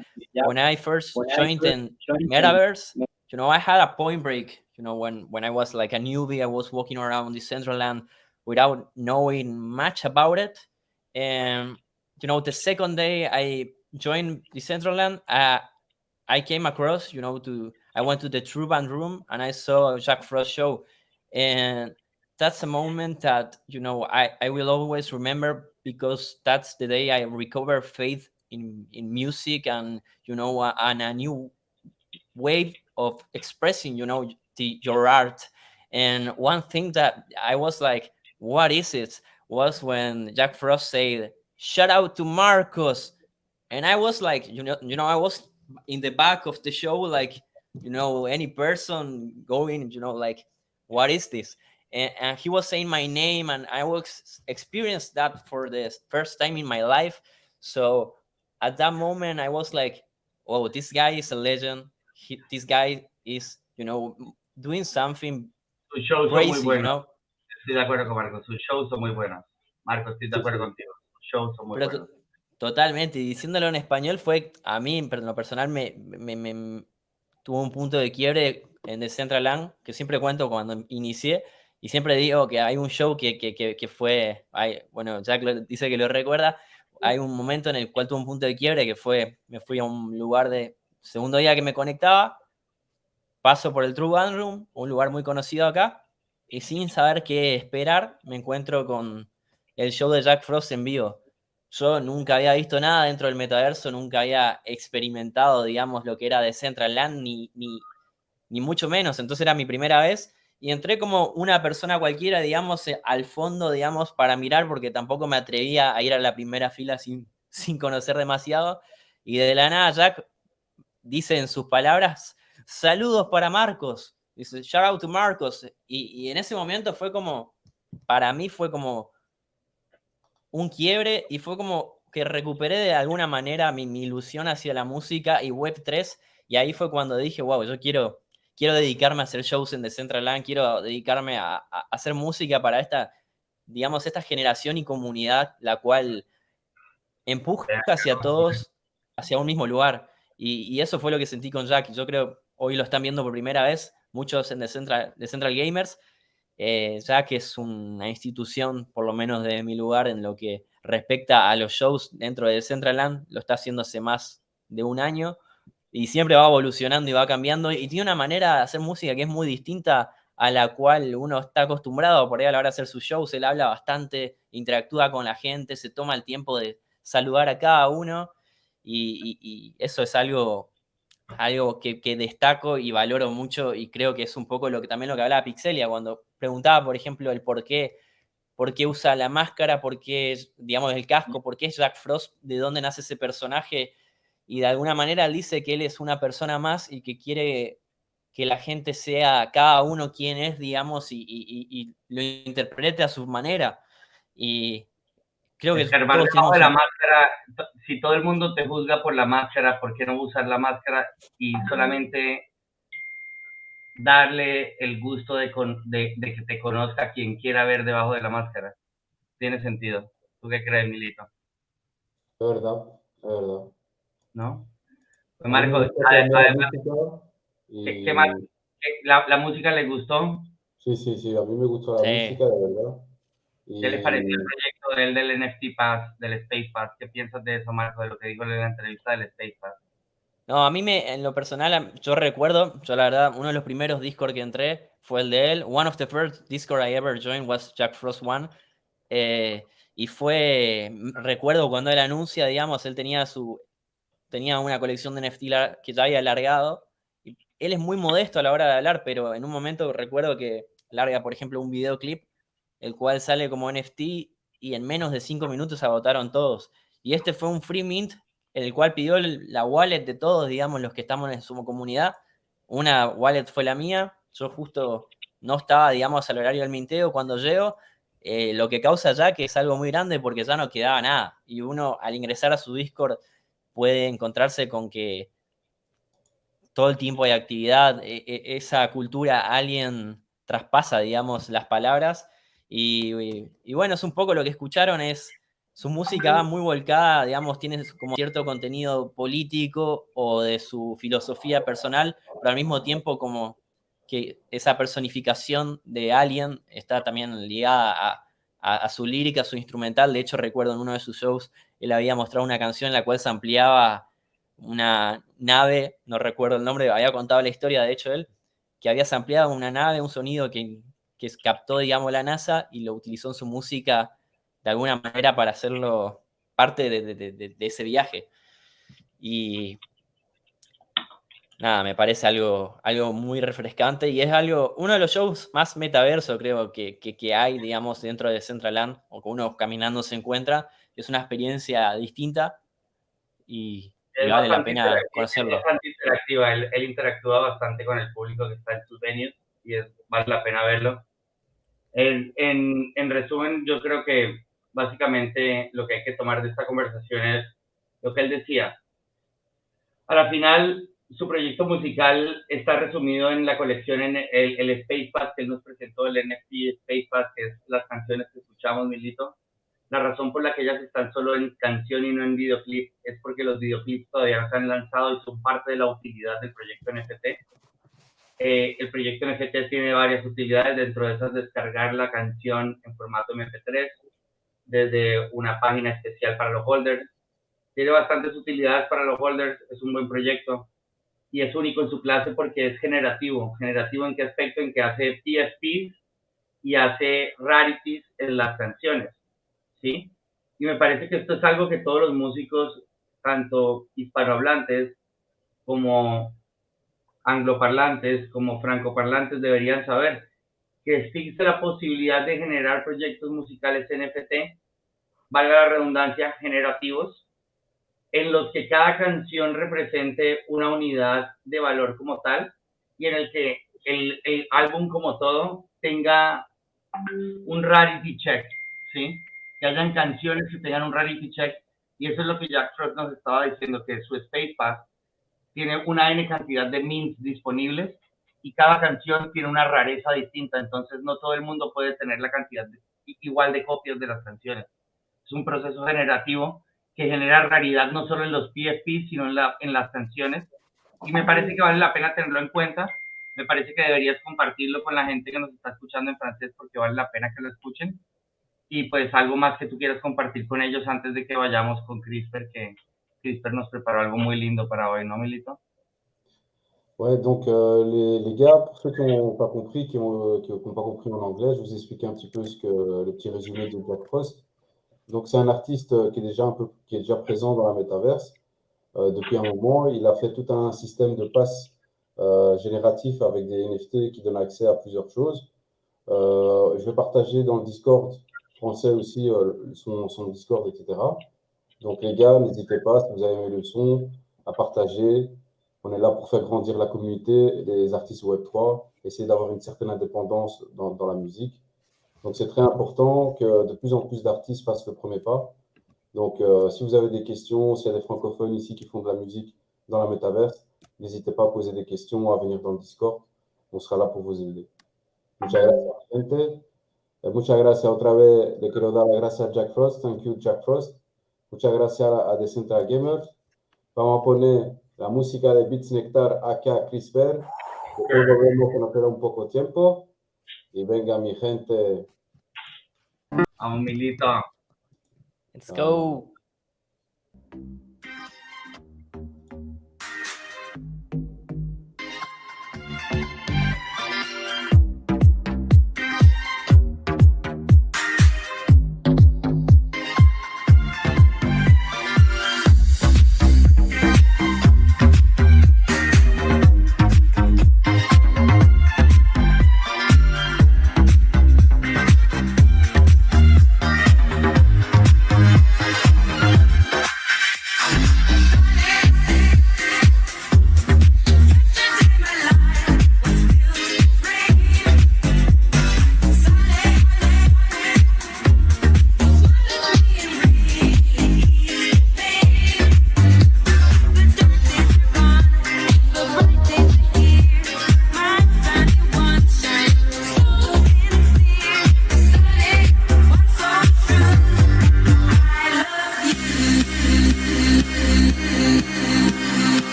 when I first joined in metaverse. I had a point break. When I was like a newbie, I was walking around Decentraland without knowing much about it. And the second day I joined Decentraland, I came across, I went to the True Band room and I saw a Jack Frost show, and that's a moment that I will always remember, because that's the day I recovered faith in music and and a new way of expressing your art. And one thing that I was like, what is it, was when Jack Frost said, "Shout out to Marcos," and I was like, I was in the back of the show, like any person going, like, what is this? And he was saying my name, and I was experienced that for the first time in my life. So at that moment, I was like, oh, this guy is a legend. This guy is, doing something Sus shows son muy crazy, buenos. Estoy de acuerdo con Marco. Sus shows son muy buenos. Marco, estoy de acuerdo contigo. Sus shows son muy Pero buenos. totalmente, y diciéndolo en español fue, a mí, en lo personal, me tuvo un punto de quiebre en Decentraland, que siempre cuento cuando inicié, y siempre digo que hay un show que fue, bueno, Jack dice que lo recuerda, hay un momento en el cual tuvo un punto de quiebre que fue, me fui a un lugar segundo día que me conectaba, paso por el True One Room, un lugar muy conocido acá, y sin saber qué esperar, me encuentro con el show de Jack Frost en vivo. Yo nunca había visto nada dentro del metaverso, nunca había experimentado, digamos, lo que era Decentraland, ni mucho menos. Entonces era mi primera vez y entré como una persona cualquiera, digamos, al fondo, digamos, para mirar, porque tampoco me atrevía a ir a la primera fila sin conocer demasiado. Y de la nada Jack dice en sus palabras, saludos para Marcos. Dice, shout out to Marcos. Y en ese momento fue como, para mí fue como un quiebre y fue como que recuperé de alguna manera mi ilusión hacia la música y Web3. Y ahí fue cuando dije, wow, yo quiero dedicarme a hacer shows en Decentraland, quiero dedicarme a hacer música para digamos, esta generación y comunidad, la cual empuja hacia todos, hacia un mismo lugar. Y eso fue lo que sentí con Jack. Yo creo, hoy lo están viendo por primera vez, muchos en Decentral Gamers. Jack es una institución, por lo menos de mi lugar, en lo que respecta a los shows dentro de Decentraland. Lo está haciendo hace más de un año y siempre va evolucionando y va cambiando. Y tiene una manera de hacer música que es muy distinta a la cual uno está acostumbrado por ahí a la hora de hacer sus shows. Él habla bastante, interactúa con la gente, se toma el tiempo de saludar a cada uno y eso es algo que destaco y valoro mucho y creo que es un poco también lo que hablaba Pixelia cuando preguntaba, por ejemplo, el por qué usa la máscara, por qué, digamos, el casco, por qué es Jack Frost, de dónde nace ese personaje, y de alguna manera él dice que él es una persona más y que quiere que la gente sea cada uno quien es, digamos, y lo interprete a su manera. Y creo que Es que, hermano, todos debajo tenemos de la máscara, si todo el mundo te juzga por la máscara, ¿por qué no usar la máscara y solamente darle el gusto de que te conozca quien quiera ver debajo de la máscara? Tiene sentido. ¿Tú qué crees, Milito? Es verdad, es verdad. ¿No? Pues A mí me Marco, gusta también la además, música ¿qué más? y ¿La música le gustó? sí, a mí me gusta la Sí. música, de verdad. ¿Qué les pareció el Y proyecto del NFT Pass, del Space Pass? ¿Qué piensas de eso, Marco, de lo que dijo en la entrevista del Space Pass? No, a mí en lo personal, yo recuerdo, yo la verdad, uno de los primeros Discord que entré fue el de él. One of the first Discord I ever joined was Jack Frost One. Y recuerdo cuando él anuncia, digamos, él tenía una colección de NFT que ya había largado. Y él es muy modesto a la hora de hablar, pero en un momento recuerdo que larga, por ejemplo, un videoclip, el cual sale como NFT y en menos de 5 minutos agotaron todos. Y este fue un free mint, en el cual pidió la wallet de todos, digamos, los que estamos en su comunidad. Una wallet fue la mía, yo justo no estaba, digamos, al horario del minteo cuando llego, lo que causa ya que es algo muy grande porque ya no quedaba nada. Y uno al ingresar a su Discord puede encontrarse con que todo el tiempo hay actividad, esa cultura alguien traspasa, digamos, las palabras. Y bueno, es un poco lo que escucharon, su música va muy volcada, digamos, tiene como cierto contenido político o de su filosofía personal, pero al mismo tiempo como que esa personificación de Alien está también ligada a su lírica, a su instrumental. De hecho, recuerdo en uno de sus shows, él había mostrado una canción en la cual se ampliaba una nave, no recuerdo el nombre, había contado la historia, de hecho, él, que había ampliado una nave, un sonido que captó, digamos, la NASA y lo utilizó en su música de alguna manera para hacerlo parte de ese viaje. Y nada, me parece algo muy refrescante y es uno de los shows más metaverso, creo, que hay, digamos, dentro de Decentraland, o que uno caminando se encuentra. Es una experiencia distinta y y vale la pena conocerlo. Es bastante interactiva, él interactúa bastante con el público que está en sus venues y vale la pena verlo. En resumen, yo creo que básicamente lo que hay que tomar de esta conversación es lo que él decía. A la final, su proyecto musical está resumido en la colección, en el Space Pass que él nos presentó, el NFT Space Pass, que es las canciones que escuchamos, Milito. La razón por la que ellas están solo en canción y no en videoclip es porque los videoclips todavía no se han lanzado y son parte de la utilidad del proyecto NFT. El proyecto NFT tiene varias utilidades, dentro de esas descargar la canción en formato MP3, desde una página especial para los holders. Tiene bastantes utilidades para los holders, es un buen proyecto y es único en su clase porque es generativo. ¿Generativo en qué aspecto? En que hace PSPs y hace rarities en las canciones, ¿sí? Y me parece que esto es algo que todos los músicos, tanto hispanohablantes como angloparlantes, como francoparlantes, deberían saber, que existe la posibilidad de generar proyectos musicales NFT, valga la redundancia, generativos, en los que cada canción represente una unidad de valor como tal y en el que el álbum como todo tenga un rarity check, ¿sí? Que hayan canciones que tengan un rarity check, y eso es lo que Jack Frost nos estaba diciendo, que su Space Pass tiene una N cantidad de mints disponibles y cada canción tiene una rareza distinta, entonces no todo el mundo puede tener la cantidad igual de copias de las canciones. Es un proceso generativo que genera raridad no solo en los PSP, sino en las canciones, y me parece que vale la pena tenerlo en cuenta. Me parece que deberías compartirlo con la gente que nos está escuchando en francés, porque vale la pena que lo escuchen. Y pues algo más que tú quieras compartir con ellos antes de que vayamos con Crispr, que Crispr nos preparó algo muy lindo para hoy, ¿no, Milito? Ouais, donc les gars, pour ceux qui n'ont pas compris, qui n'ont pas compris en anglais, je vous explique un petit peu le petit résumé de Jack Frost. Donc c'est un artiste qui est déjà présent dans la metaverse depuis un moment. Il a fait tout un système de passes génératifs avec des NFT qui donnent accès à plusieurs choses. Je vais partager dans le Discord français aussi son Discord, etc. Donc les gars, n'hésitez pas, si vous avez aimé le son, à partager. On est là pour faire grandir la communauté des artistes Web3, essayer d'avoir une certaine indépendance dans la musique. Donc c'est très important que de plus en plus d'artistes fassent le premier pas. Donc si vous avez des questions, s'il y a des francophones ici qui font de la musique dans la metaverse, n'hésitez pas à poser des questions, à venir dans le Discord. On sera là pour vous aider. Muchas gracias, gente. Muchas gracias otra vez. Le quiero dar las gracias a Jack Frost. Thank you, Jack Frost. Muchas gracias a Decentraland Gamers. Vamos a poner la música de Bitsnectar Aka Crispr. Después volvemos que nos queda un poco tiempo. Y venga, mi gente. Vamos, Milito. Let's go.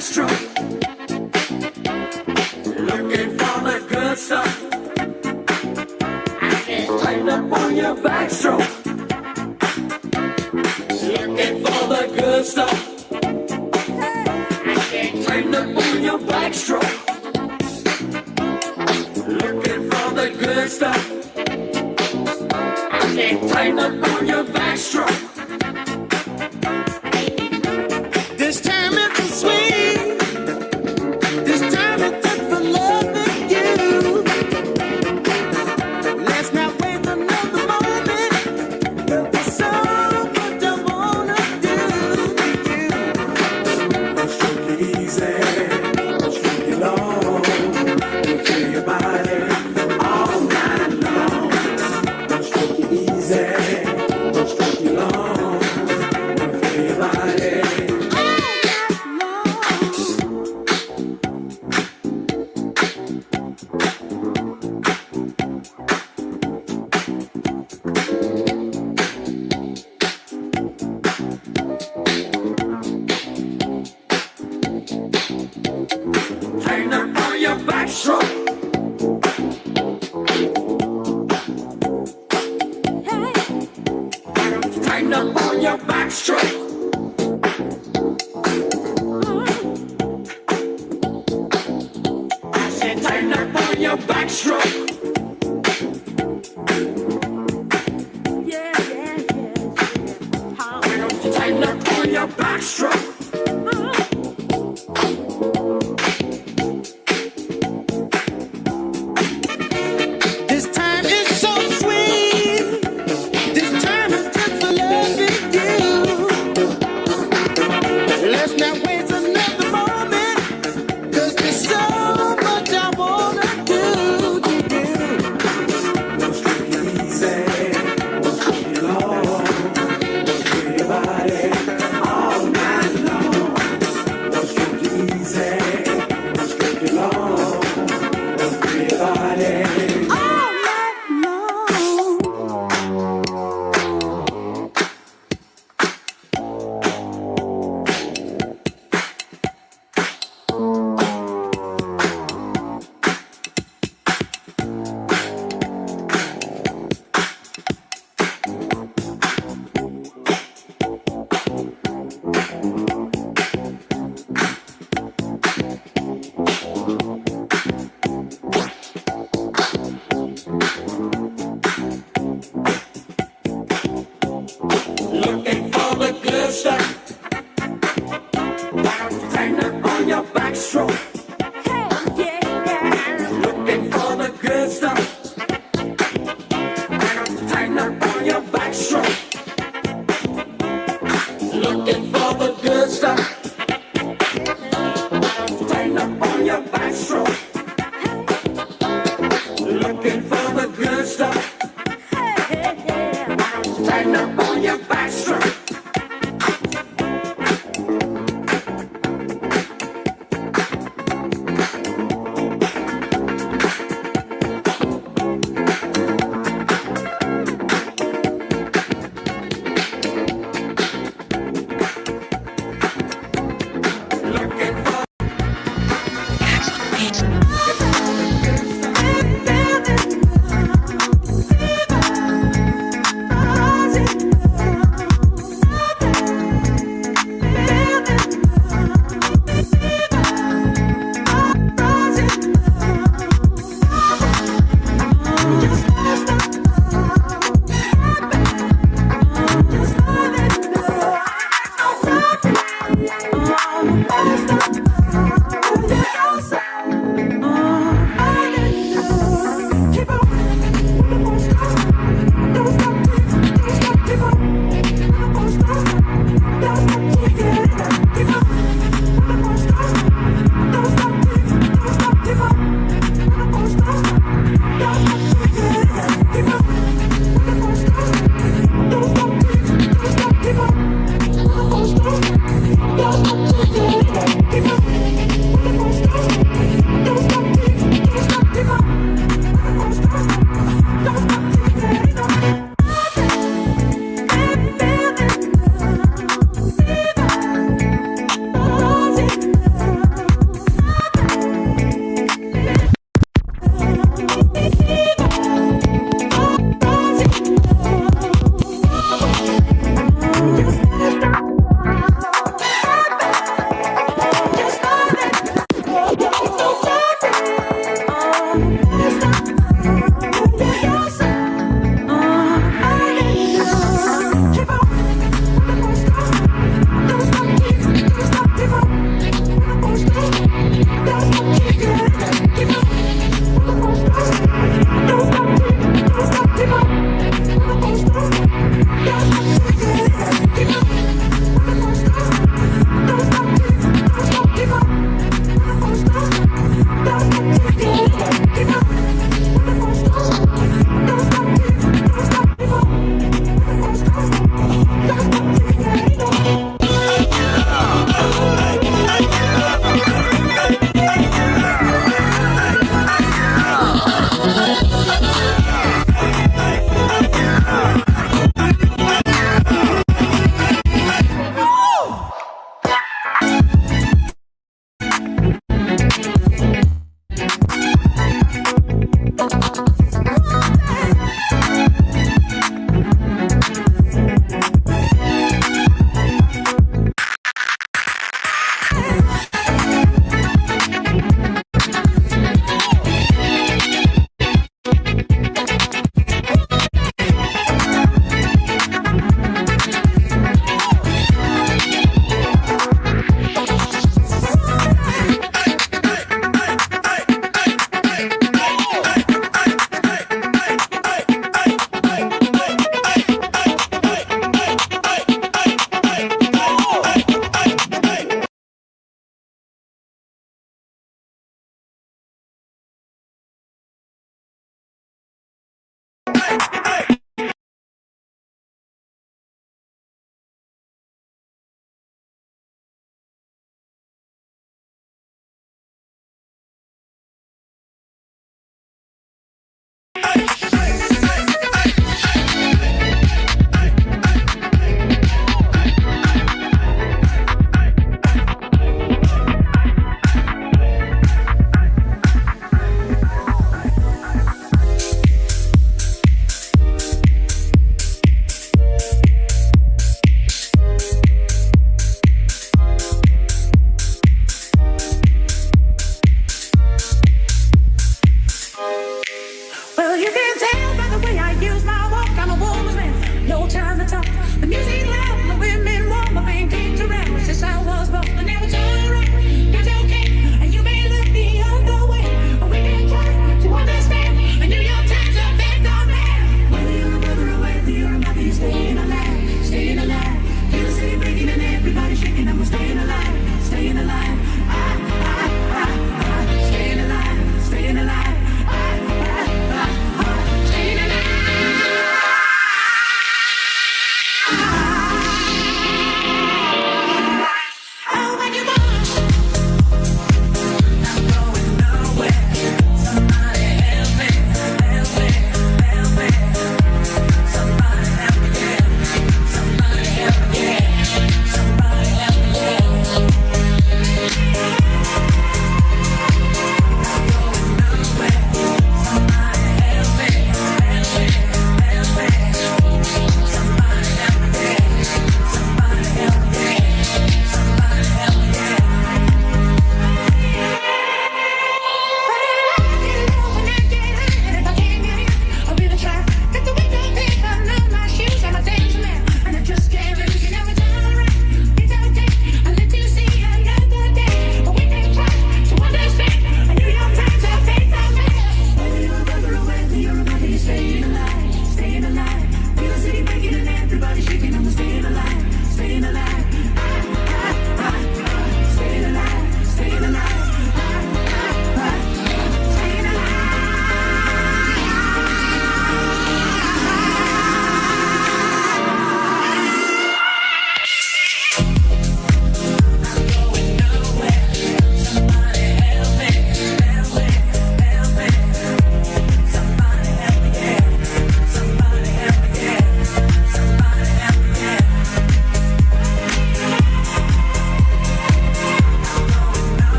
backstroke. Looking for the good stuff. Tighten up on your backstroke. Looking for the good stuff. Tighten up on your backstroke. Looking for the good stuff. Tighten up on your backstroke. This time it's sweet. This time it's just for loving you. Let's not wait another moment. There's so much I wanna do. Stroke it easy, stroke it long. Feel your body all night long. Stroke it easy, stroke it long. Feel your body. Tighten up on your backstroke. Tighten up on your backstroke. I said tighten up on your backstroke. Tighten up on your backstroke. This time is so sweet. This time is just for loving you. Let's not waste another moment. 'Cause there's so much I wanna do. Stroke it easy, stroke it long. Feel your body all night long. Stroke it easy, stroke it long. Feel your body. Looking for the good stuff. Tighten up on your backstroke. Looking for the good stuff. Tighten up on your backstroke. Looking for the good stuff. Tighten up on your backstroke. Looking for the good stuff. Tighten up on your backstroke. Looking for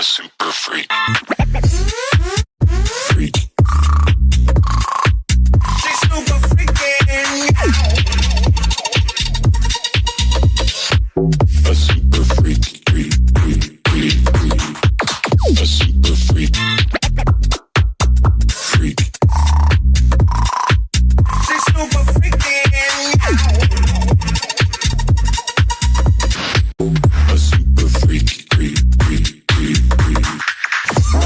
A super freak. Freak. She's super freaking. A super freak. Freak, freak, freak, freak. A super freak. Freak. She's super freaking. A super freak. Freak, freak, freak, freak.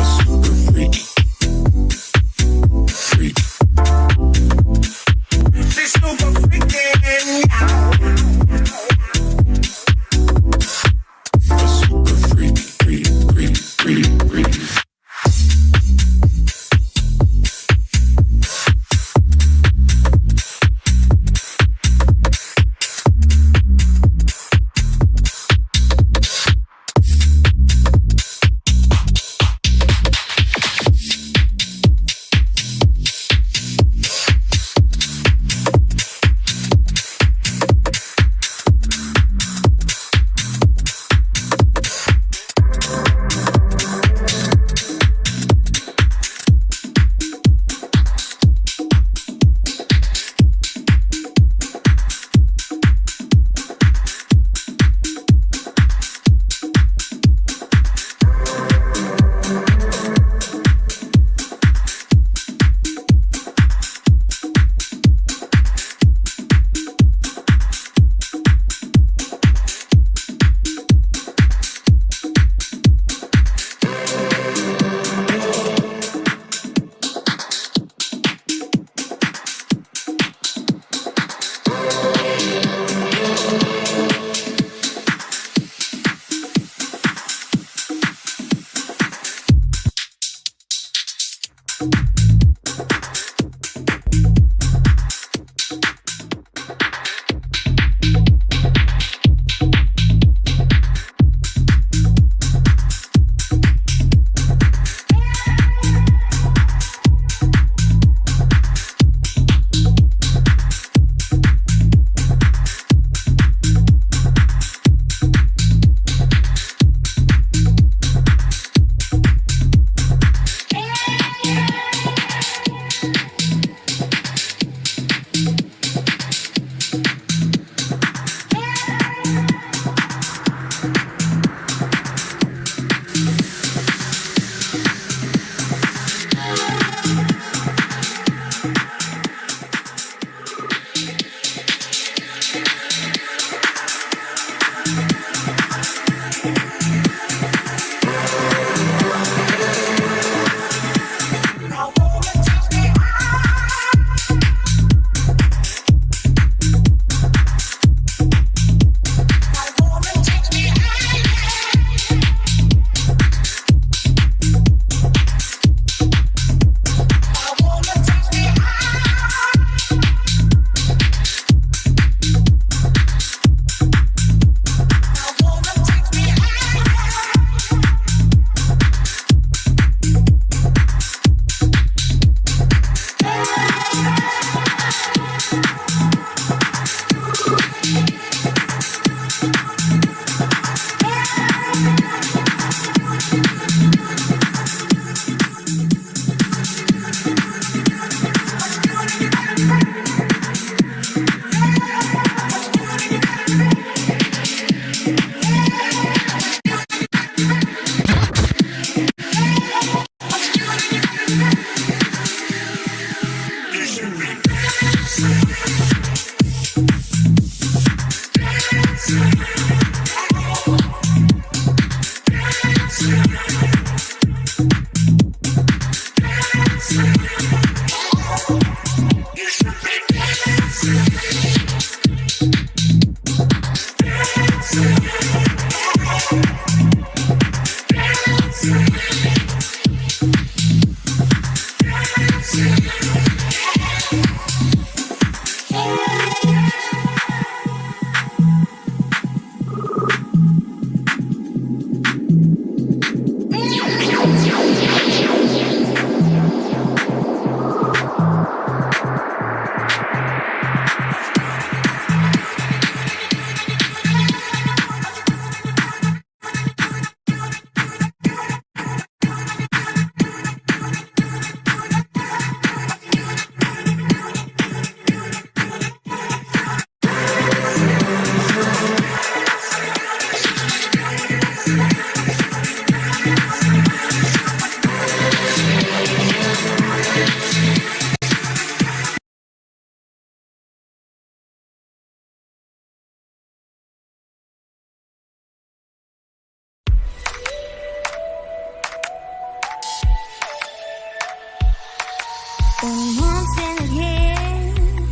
Once and again,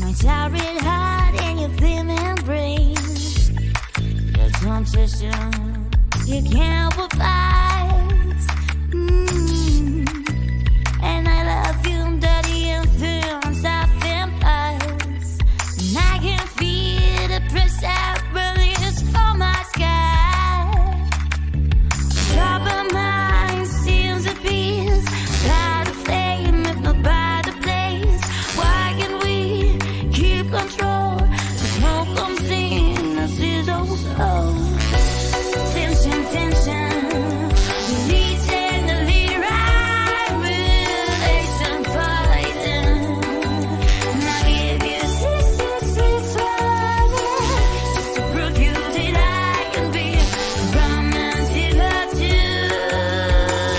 my tired heart and your feeling brain. The temptation you can't provide. And I love you, dirty influence of vampires. And I can feel the pressure release from my sky. Top of mine seems to be by the flame, if not by the blaze. Why can we keep control? The smoke comes in, this is also tension, tension. Release and the lead right relation poison. And I give you 666 just to prove you that I can be from and zero to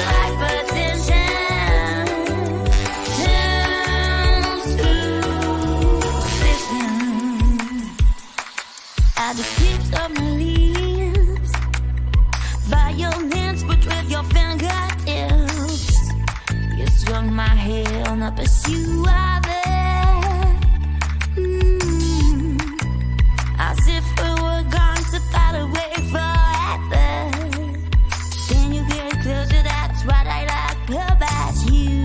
hypertension. At the tips of my lips, violence, but with your fingertips. You strung my hair on the pursuit of it. As if we were gone to far away forever. Then you get closer, that's what I like about you.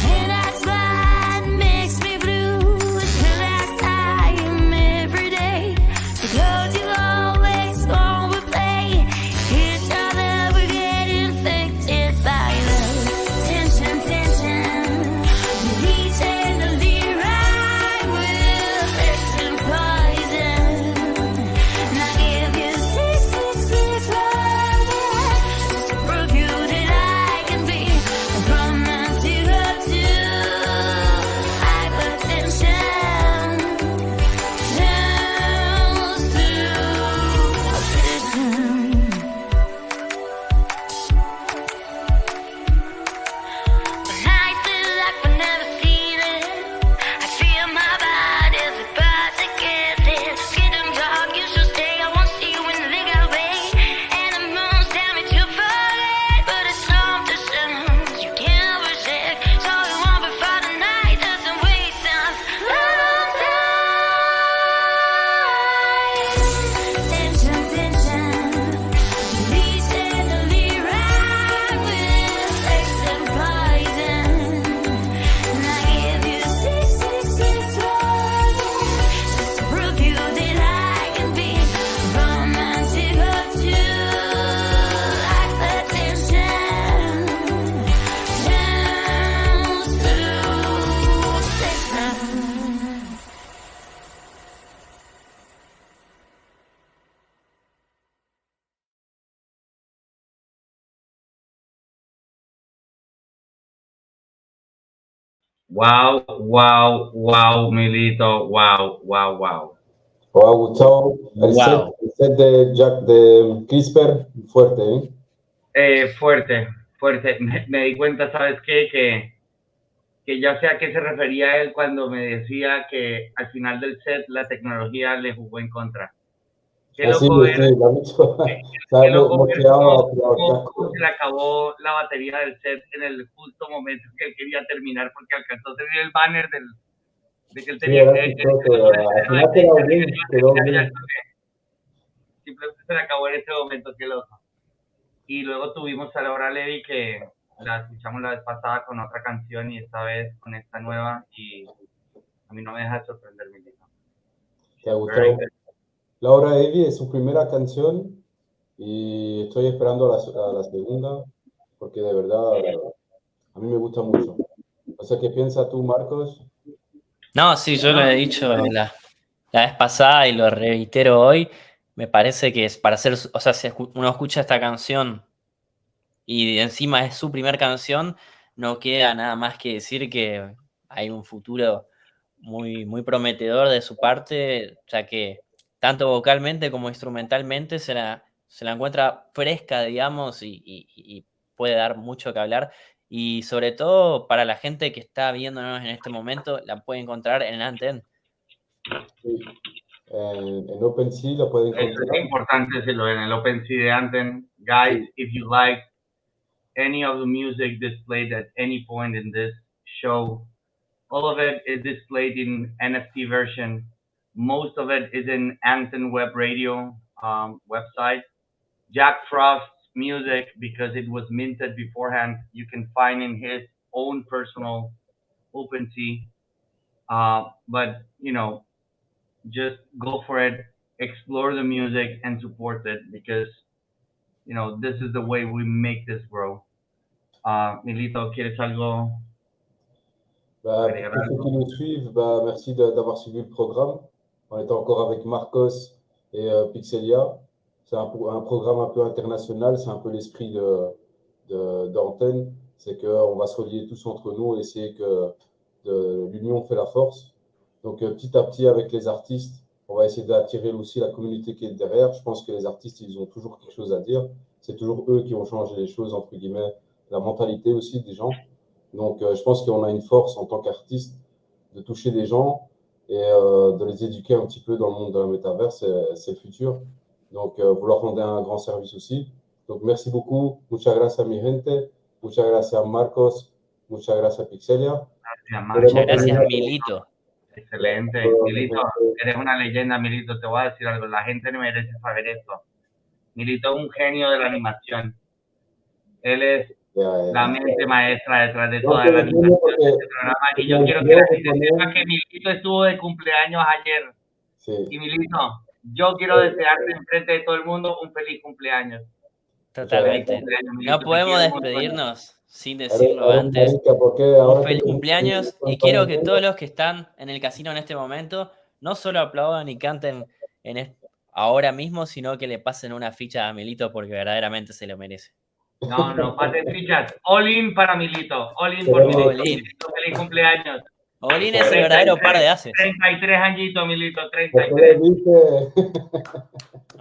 And that's what makes me blue. It's the last time every day. Because you always gon' replay each other. We get infected by the tension, tension. Release and the lead right with fiction poison. And I give you 666 just to prove you that I can be from and zero to hypertension. Turns to obsession. When I feel like we'll never see this, I feel my body's about to get this. Getting dark, you should stay. I won't see you when the light got away. And the moon's telling me to forget, but it's something you can't resist. So we want before the night doesn't waste us. Tension, tension. Release and the lead right with fiction poison. And I give you 666 just to prove you that I can be from and zero to hypertension. Turns to obsession. Wow, wow, wow, Milito. Wow, wow, wow. Oh, Gustavo, Wow. el set de Jack de Crispr, fuerte, Fuerte, fuerte. Me di cuenta, ¿sabes qué? Que ya sé a qué se refería él cuando me decía que al final del set la tecnología le jugó en contra. Qué Así loco es, ver, sí, lo han dicho. qué ¿Sabes? loco Hemos ver quedado cómo se le acabó la batería del set en el justo momento que él quería terminar, porque alcanzó a salir el banner de que él Sí, tenía era que... chistoso. Al final quedó bien, quedó bien. Simplemente se le acabó en ese momento, qué loco. Y luego tuvimos a Laura Levy, que la escuchamos la vez pasada con otra canción y esta vez con esta nueva, y a mí no me deja de sorprender, Milito. ¿Te ha gustado? Laura Evi es su primera canción y estoy esperando a la segunda porque de verdad a mí me gusta mucho. No sé qué piensas tú, Marcos. No, sí, yo lo he dicho la vez pasada y lo reitero hoy. Me parece que es para hacer, o sea, si uno escucha esta canción y encima es su primer canción, no queda nada más que decir que hay un futuro muy, muy prometedor de su parte, ya que tanto vocalmente como instrumentalmente se la encuentra fresca, digamos, y puede dar mucho que hablar. Y sobre todo para la gente que está viéndonos en este momento, la puede encontrar en Ant-erview. Sí. En OpenSea lo pueden Eso encontrar. es importante decirlo en el OpenSea de Anthem. Guys, Sí. if you like any of the music displayed at any point in this show, all of it is displayed in NFT version. Most of it is in Anton Web Radio website. Jack Frost's music, because it was minted beforehand, you can find in his own personal OpenSea. But just go for it, explore the music, and support it because this is the way we make this grow. Milito, ¿quieres algo? Pour ceux qui nous suivent, merci d'avoir suivi le programme. On est encore avec Marcos et Pixelia. C'est un programme un peu international, c'est un peu l'esprit d'Antenne. C'est qu'on va se relier tous entre nous et essayer que l'union fait la force. Donc petit à petit avec les artistes, on va essayer d'attirer aussi la communauté qui est derrière. Je pense que les artistes, ils ont toujours quelque chose à dire. C'est toujours eux qui vont changer les choses, entre guillemets, la mentalité aussi des gens. Donc je pense qu'on a une force en tant qu'artiste de toucher des gens et de les éduquer un petit peu dans le monde de la metaverse, c'est le futur. Donc vous leur rendez un grand service aussi. Donc merci beaucoup. Muchas gracias mi gente. Muchas gracias Marcos. Muchas gracias Pixelia. Muchas gracias Milito. Excelente. Milito, eres una leyenda, Milito. Te voy a decir algo. La gente no merece saber esto. Milito es un genio de la animación. Él es la mente maestra detrás de toda la animación de este programa. Y yo quiero que la gente sepa que Milito estuvo de cumpleaños ayer. Sí. Y Milito, yo quiero desearte enfrente de todo el mundo un feliz cumpleaños. Totalmente. No podemos despedirnos sin decirlo antes. Un feliz cumpleaños y quiero que todos los que están en el casino en este momento no solo aplaudan y canten ahora mismo, sino que le pasen una ficha a Milito porque verdaderamente se lo merece. No pasen fichas. All in para Milito. All in por Milito. Milito, feliz cumpleaños. All in es el verdadero par de haces. 33 añitos, Milito. 33.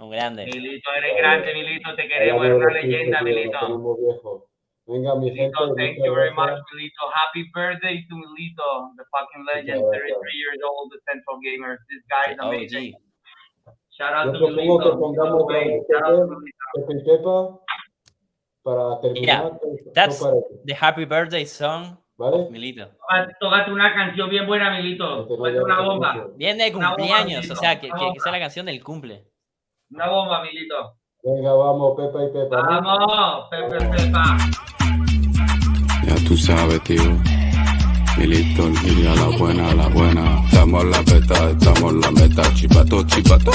Un grande. Milito, eres grande, Milito. Te queremos, eres una leyenda, Milito. Venga, mi gente. Milito, thank you very much, Milito. Happy birthday to Milito, the fucking legend, 33 years old, the Central Gamer. This guy is amazing. Shout out to Milito. Pepe y Pepa para terminar. That's the happy birthday song of Milito. Tócate una canción bien buena, Milito. Tócate una bomba. Bien de cumpleaños, o sea, que sea la canción del cumple. Una bomba, Milito. Venga, vamos, Pepa y Pepa. Vamos, Pepe y Pepa. Ya tú sabes, tío. Milito, el a la buena. Estamos en la beta, estamos en la meta. Chipato,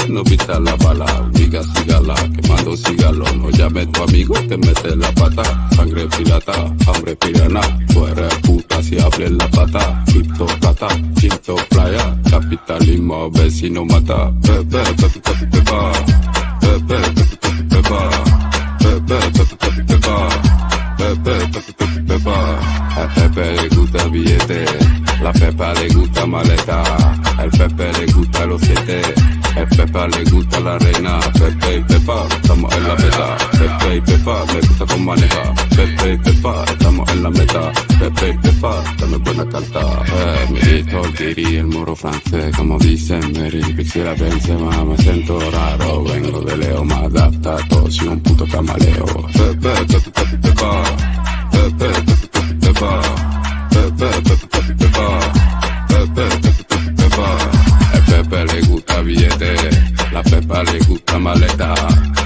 no vista la bala. Miga, sígala, quemando cigalo. No llames tu amigo, te mete la pata. Sangre pirata, hambre pirana. Fuera puta si abres la pata. Cripto, plata, quinto, playa. Capitalismo, vecino mata. Pepe, pepa. Pepe, pepa. Al Pepe le gusta billete, la Pepa le gusta maleta, al Pepe le gusta los 7, al Pepa le gusta la reina. Pepe y Pepa, estamos en la meta. Pepe y Pepa, me gusta con maneja. Pepe y Pepa, estamos en la meta. Pepe y Pepa, dame buena carta. Milito, el guiri, el moro francés, como dicen Mary. Pixelia Benzema, me siento raro. Vengo de Leo, me adapta, soy un puto camaleo. Pepe, Pepa. El Pepe le gusta billete, la Pepa le gusta maleta.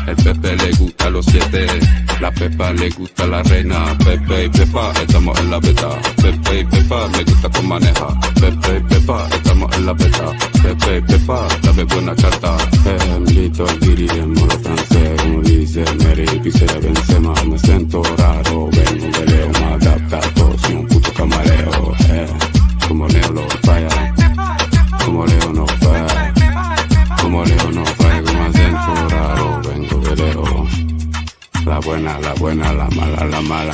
El Pepe le gusta los 7, la Pepa le gusta la reina. Pepe y Pepa, estamos en la beta. Pepe y Pepa, me gusta con maneja. Pepe y Pepa, estamos en la beta. Pepe y Pepa, dame buena carta. Milito, el guiri, el moro francés, como dice Mary. Pixelia Benzema, me siento raro. Vengo de Leo, me adapta, soy un puto camareo. Como Leo lo falla, como Leo no falla, como Leo no falla, como acento raro. Vengo de Leo. La buena, la mala.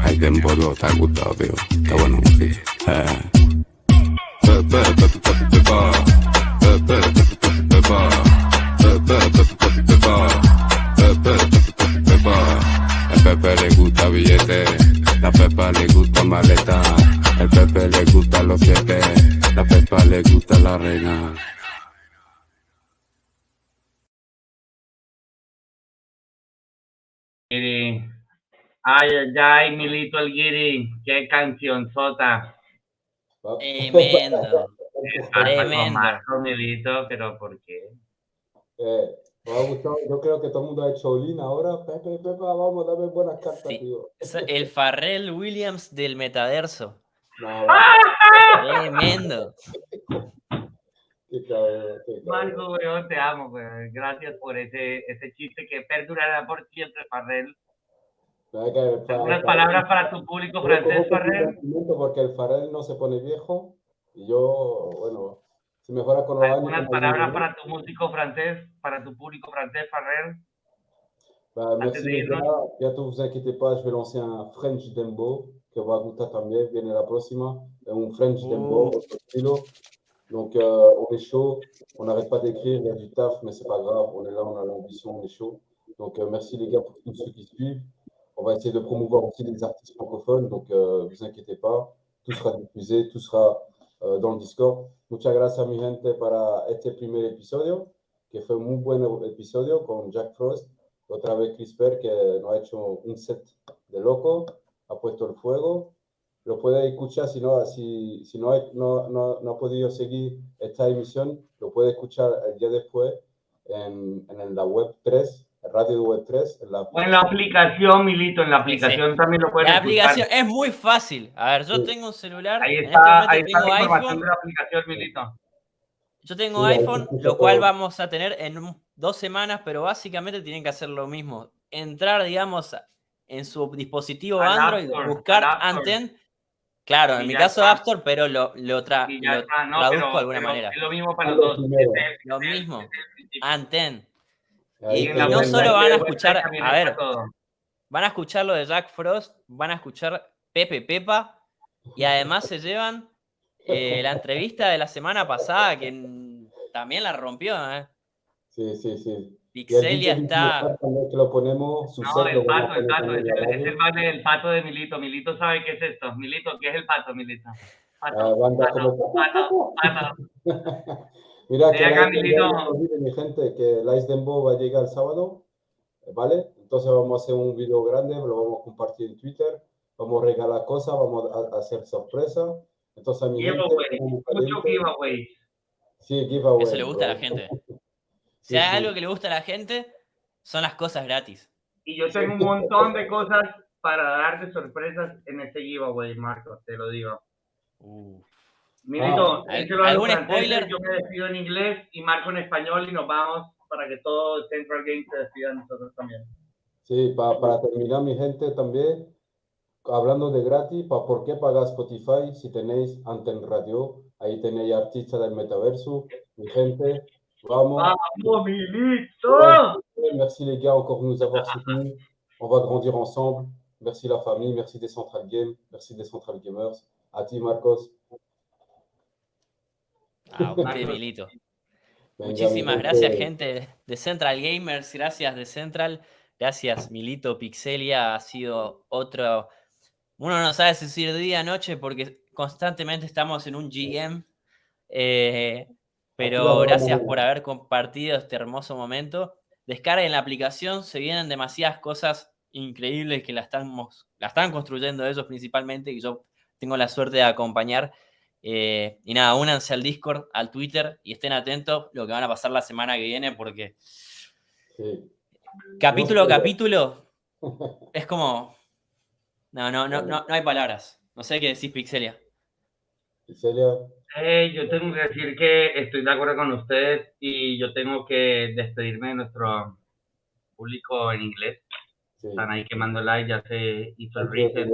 El tiempo no te ha gustado, tío. Está bueno, sí. El Pepe le gusta billete, la Pepa le gusta maleta. El Pepe le gusta los 7, la Pepa le gusta la reina. Ay, ay, Milito el Guiri, qué canción sota. Tremendo. Con Marco, Milito, pero ¿por qué? Me ha gustado, yo creo que todo el mundo ha hecho all-in ahora. Pepe, vamos, dame buenas cartas, Sí. tío. El Pharrell Williams del metaverso. No, va. Tremendo. Qué cabrón, qué cabrón. Marco, weón, te amo, weón. Gracias por ese chiste que perdurará por siempre, Farrell. ¿Algunas palabras para tu público francés, Farrell? Porque el Farrell no se pone viejo y yo, bueno, si mejora con los años. ¿Algunas palabras para tu músico francés, para tu público francés, Farrell? Merci les gars. Bientôt, vous inquiétez pas, je vais lancer un French Dembo que va gustar también. Viene la próxima. Un French Dembo, otro estilo. Donc, on est chaud. On n'arrête pas d'écrire. Il y a du taf, mais c'est pas grave. On est là, on a l'ambition, on est chaud. Donc, merci les gars pour tous ceux qui suivent. On va essayer de promouvoir aussi les artistes francophones. Donc, vous inquiétez pas. Tout sera diffusé, tout sera dans le Discord. Muchas gracias, mi gente, para este primer episodio, que fue un muy buen episodio con Jack Frost. Otra vez Crispr, que nos ha hecho un set de loco, ha puesto el fuego. Lo puede escuchar si no ha podido seguir esta emisión, lo puede escuchar el día después en la web 3, radio de web 3. En la aplicación, Milito, en la aplicación también lo pueden La escuchar. aplicación es muy fácil. A ver, yo tengo un celular. Ahí En está, este momento tengo la información iPhone. de la aplicación, Milito. Yo tengo iPhone, lo cual vamos a tener en 2 semanas, pero básicamente tienen que hacer lo mismo. Entrar, digamos, en su dispositivo Android, buscar Ant-erview. Claro, en mi caso App Store, pero lo traduzco de alguna manera. Es lo mismo para los dos. Lo mismo, Ant-erview. Y Y no solo van a escuchar, a ver, van a escuchar lo de Jack Frost, van a escuchar Pepe Pepa, y además se llevan la entrevista de la semana pasada, que también la rompió, ¿eh? Sí. Pixelia está... Que lo ponemos, el pato, es el pato de Milito. Milito sabe qué es esto. Milito, ¿qué es el pato, Milito? Pato. Mira, que acá, mi gente, que el Ice Dembo va a llegar el sábado, ¿vale? Entonces vamos a hacer un video grande, lo vamos a compartir en Twitter, vamos a regalar cosas, vamos a hacer sorpresa. Entonces a mi gente... Mucho giveaway. Sí, giveaway. Eso le gusta a la gente. Si hay algo que le gusta a la gente, son las cosas gratis. Y yo tengo un montón de cosas para darte sorpresas en este giveaway, Marco, te lo digo. Milito, ¿algún spoiler? Yo me despido en inglés y Marco en español y nos vamos para que todo Central Game se despida de nosotros también. Sí, para terminar, mi gente, también, hablando de gratis, ¿por qué pagar Spotify si tenéis Ant-erview? Ahí tenéis artistas del metaverso, mi gente. Vamos. Vamos, Milito! Merci les gars encore de nous avoir soutenus. On va grandir ensemble. Merci la famille, merci Decentraland Game, merci Decentraland Gamers. A ti, Marcos. A usted, Milito. Muchísimas gracias, gente de Central Gamers. Gracias, de Central. Gracias, Milito, Pixelia. Ha sido otro... Uno no sabe si decir día o noche porque constantemente estamos en un GM. Pero gracias por haber compartido este hermoso momento. Descarguen la aplicación, se vienen demasiadas cosas increíbles que la están construyendo ellos principalmente, y yo tengo la suerte de acompañar. Y nada, únanse al Discord, al Twitter, y estén atentos lo que van a pasar la semana que viene, porque capítulo a capítulo es como... No hay palabras. No sé qué decís, Pixelia. Yo tengo que decir que estoy de acuerdo con ustedes y yo tengo que despedirme de nuestro público en inglés. Están ahí quemando like, ya se hizo el reset,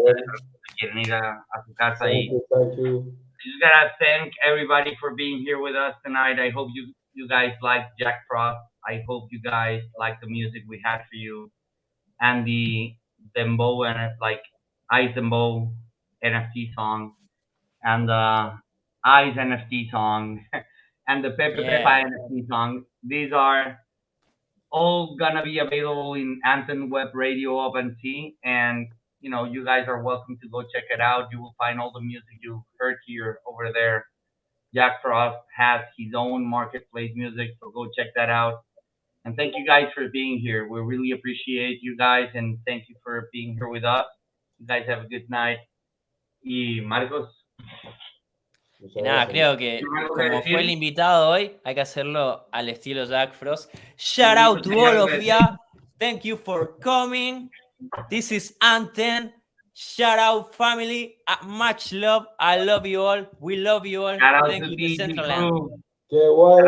quieren ir a su casa y just gotta thank everybody for being here with us tonight. I hope you guys liked Jack Frost. I hope you guys like the music we had for you and the Dembo and like Ice Dembo NFT song and Ice NFT song and the Pepe Pepa NFT song. These are all gonna be available in Anthem Web Radio OpenSea, and you know, you guys are welcome to go check it out. You will find all the music you heard here over there. Jack Frost has his own marketplace music, so go check that out. And thank you guys for being here. We really appreciate you guys, and thank you for being here with us. You guys have a good night. Y Marcos. Y nada, creo que como fue el invitado hoy, hay que hacerlo al estilo Jack Frost. Shout out to all of ya. Thank you for coming. This is Ant-erview. Shout out family. Much love. I love you all. We love you all. Thank you, Decentraland. Qué guay.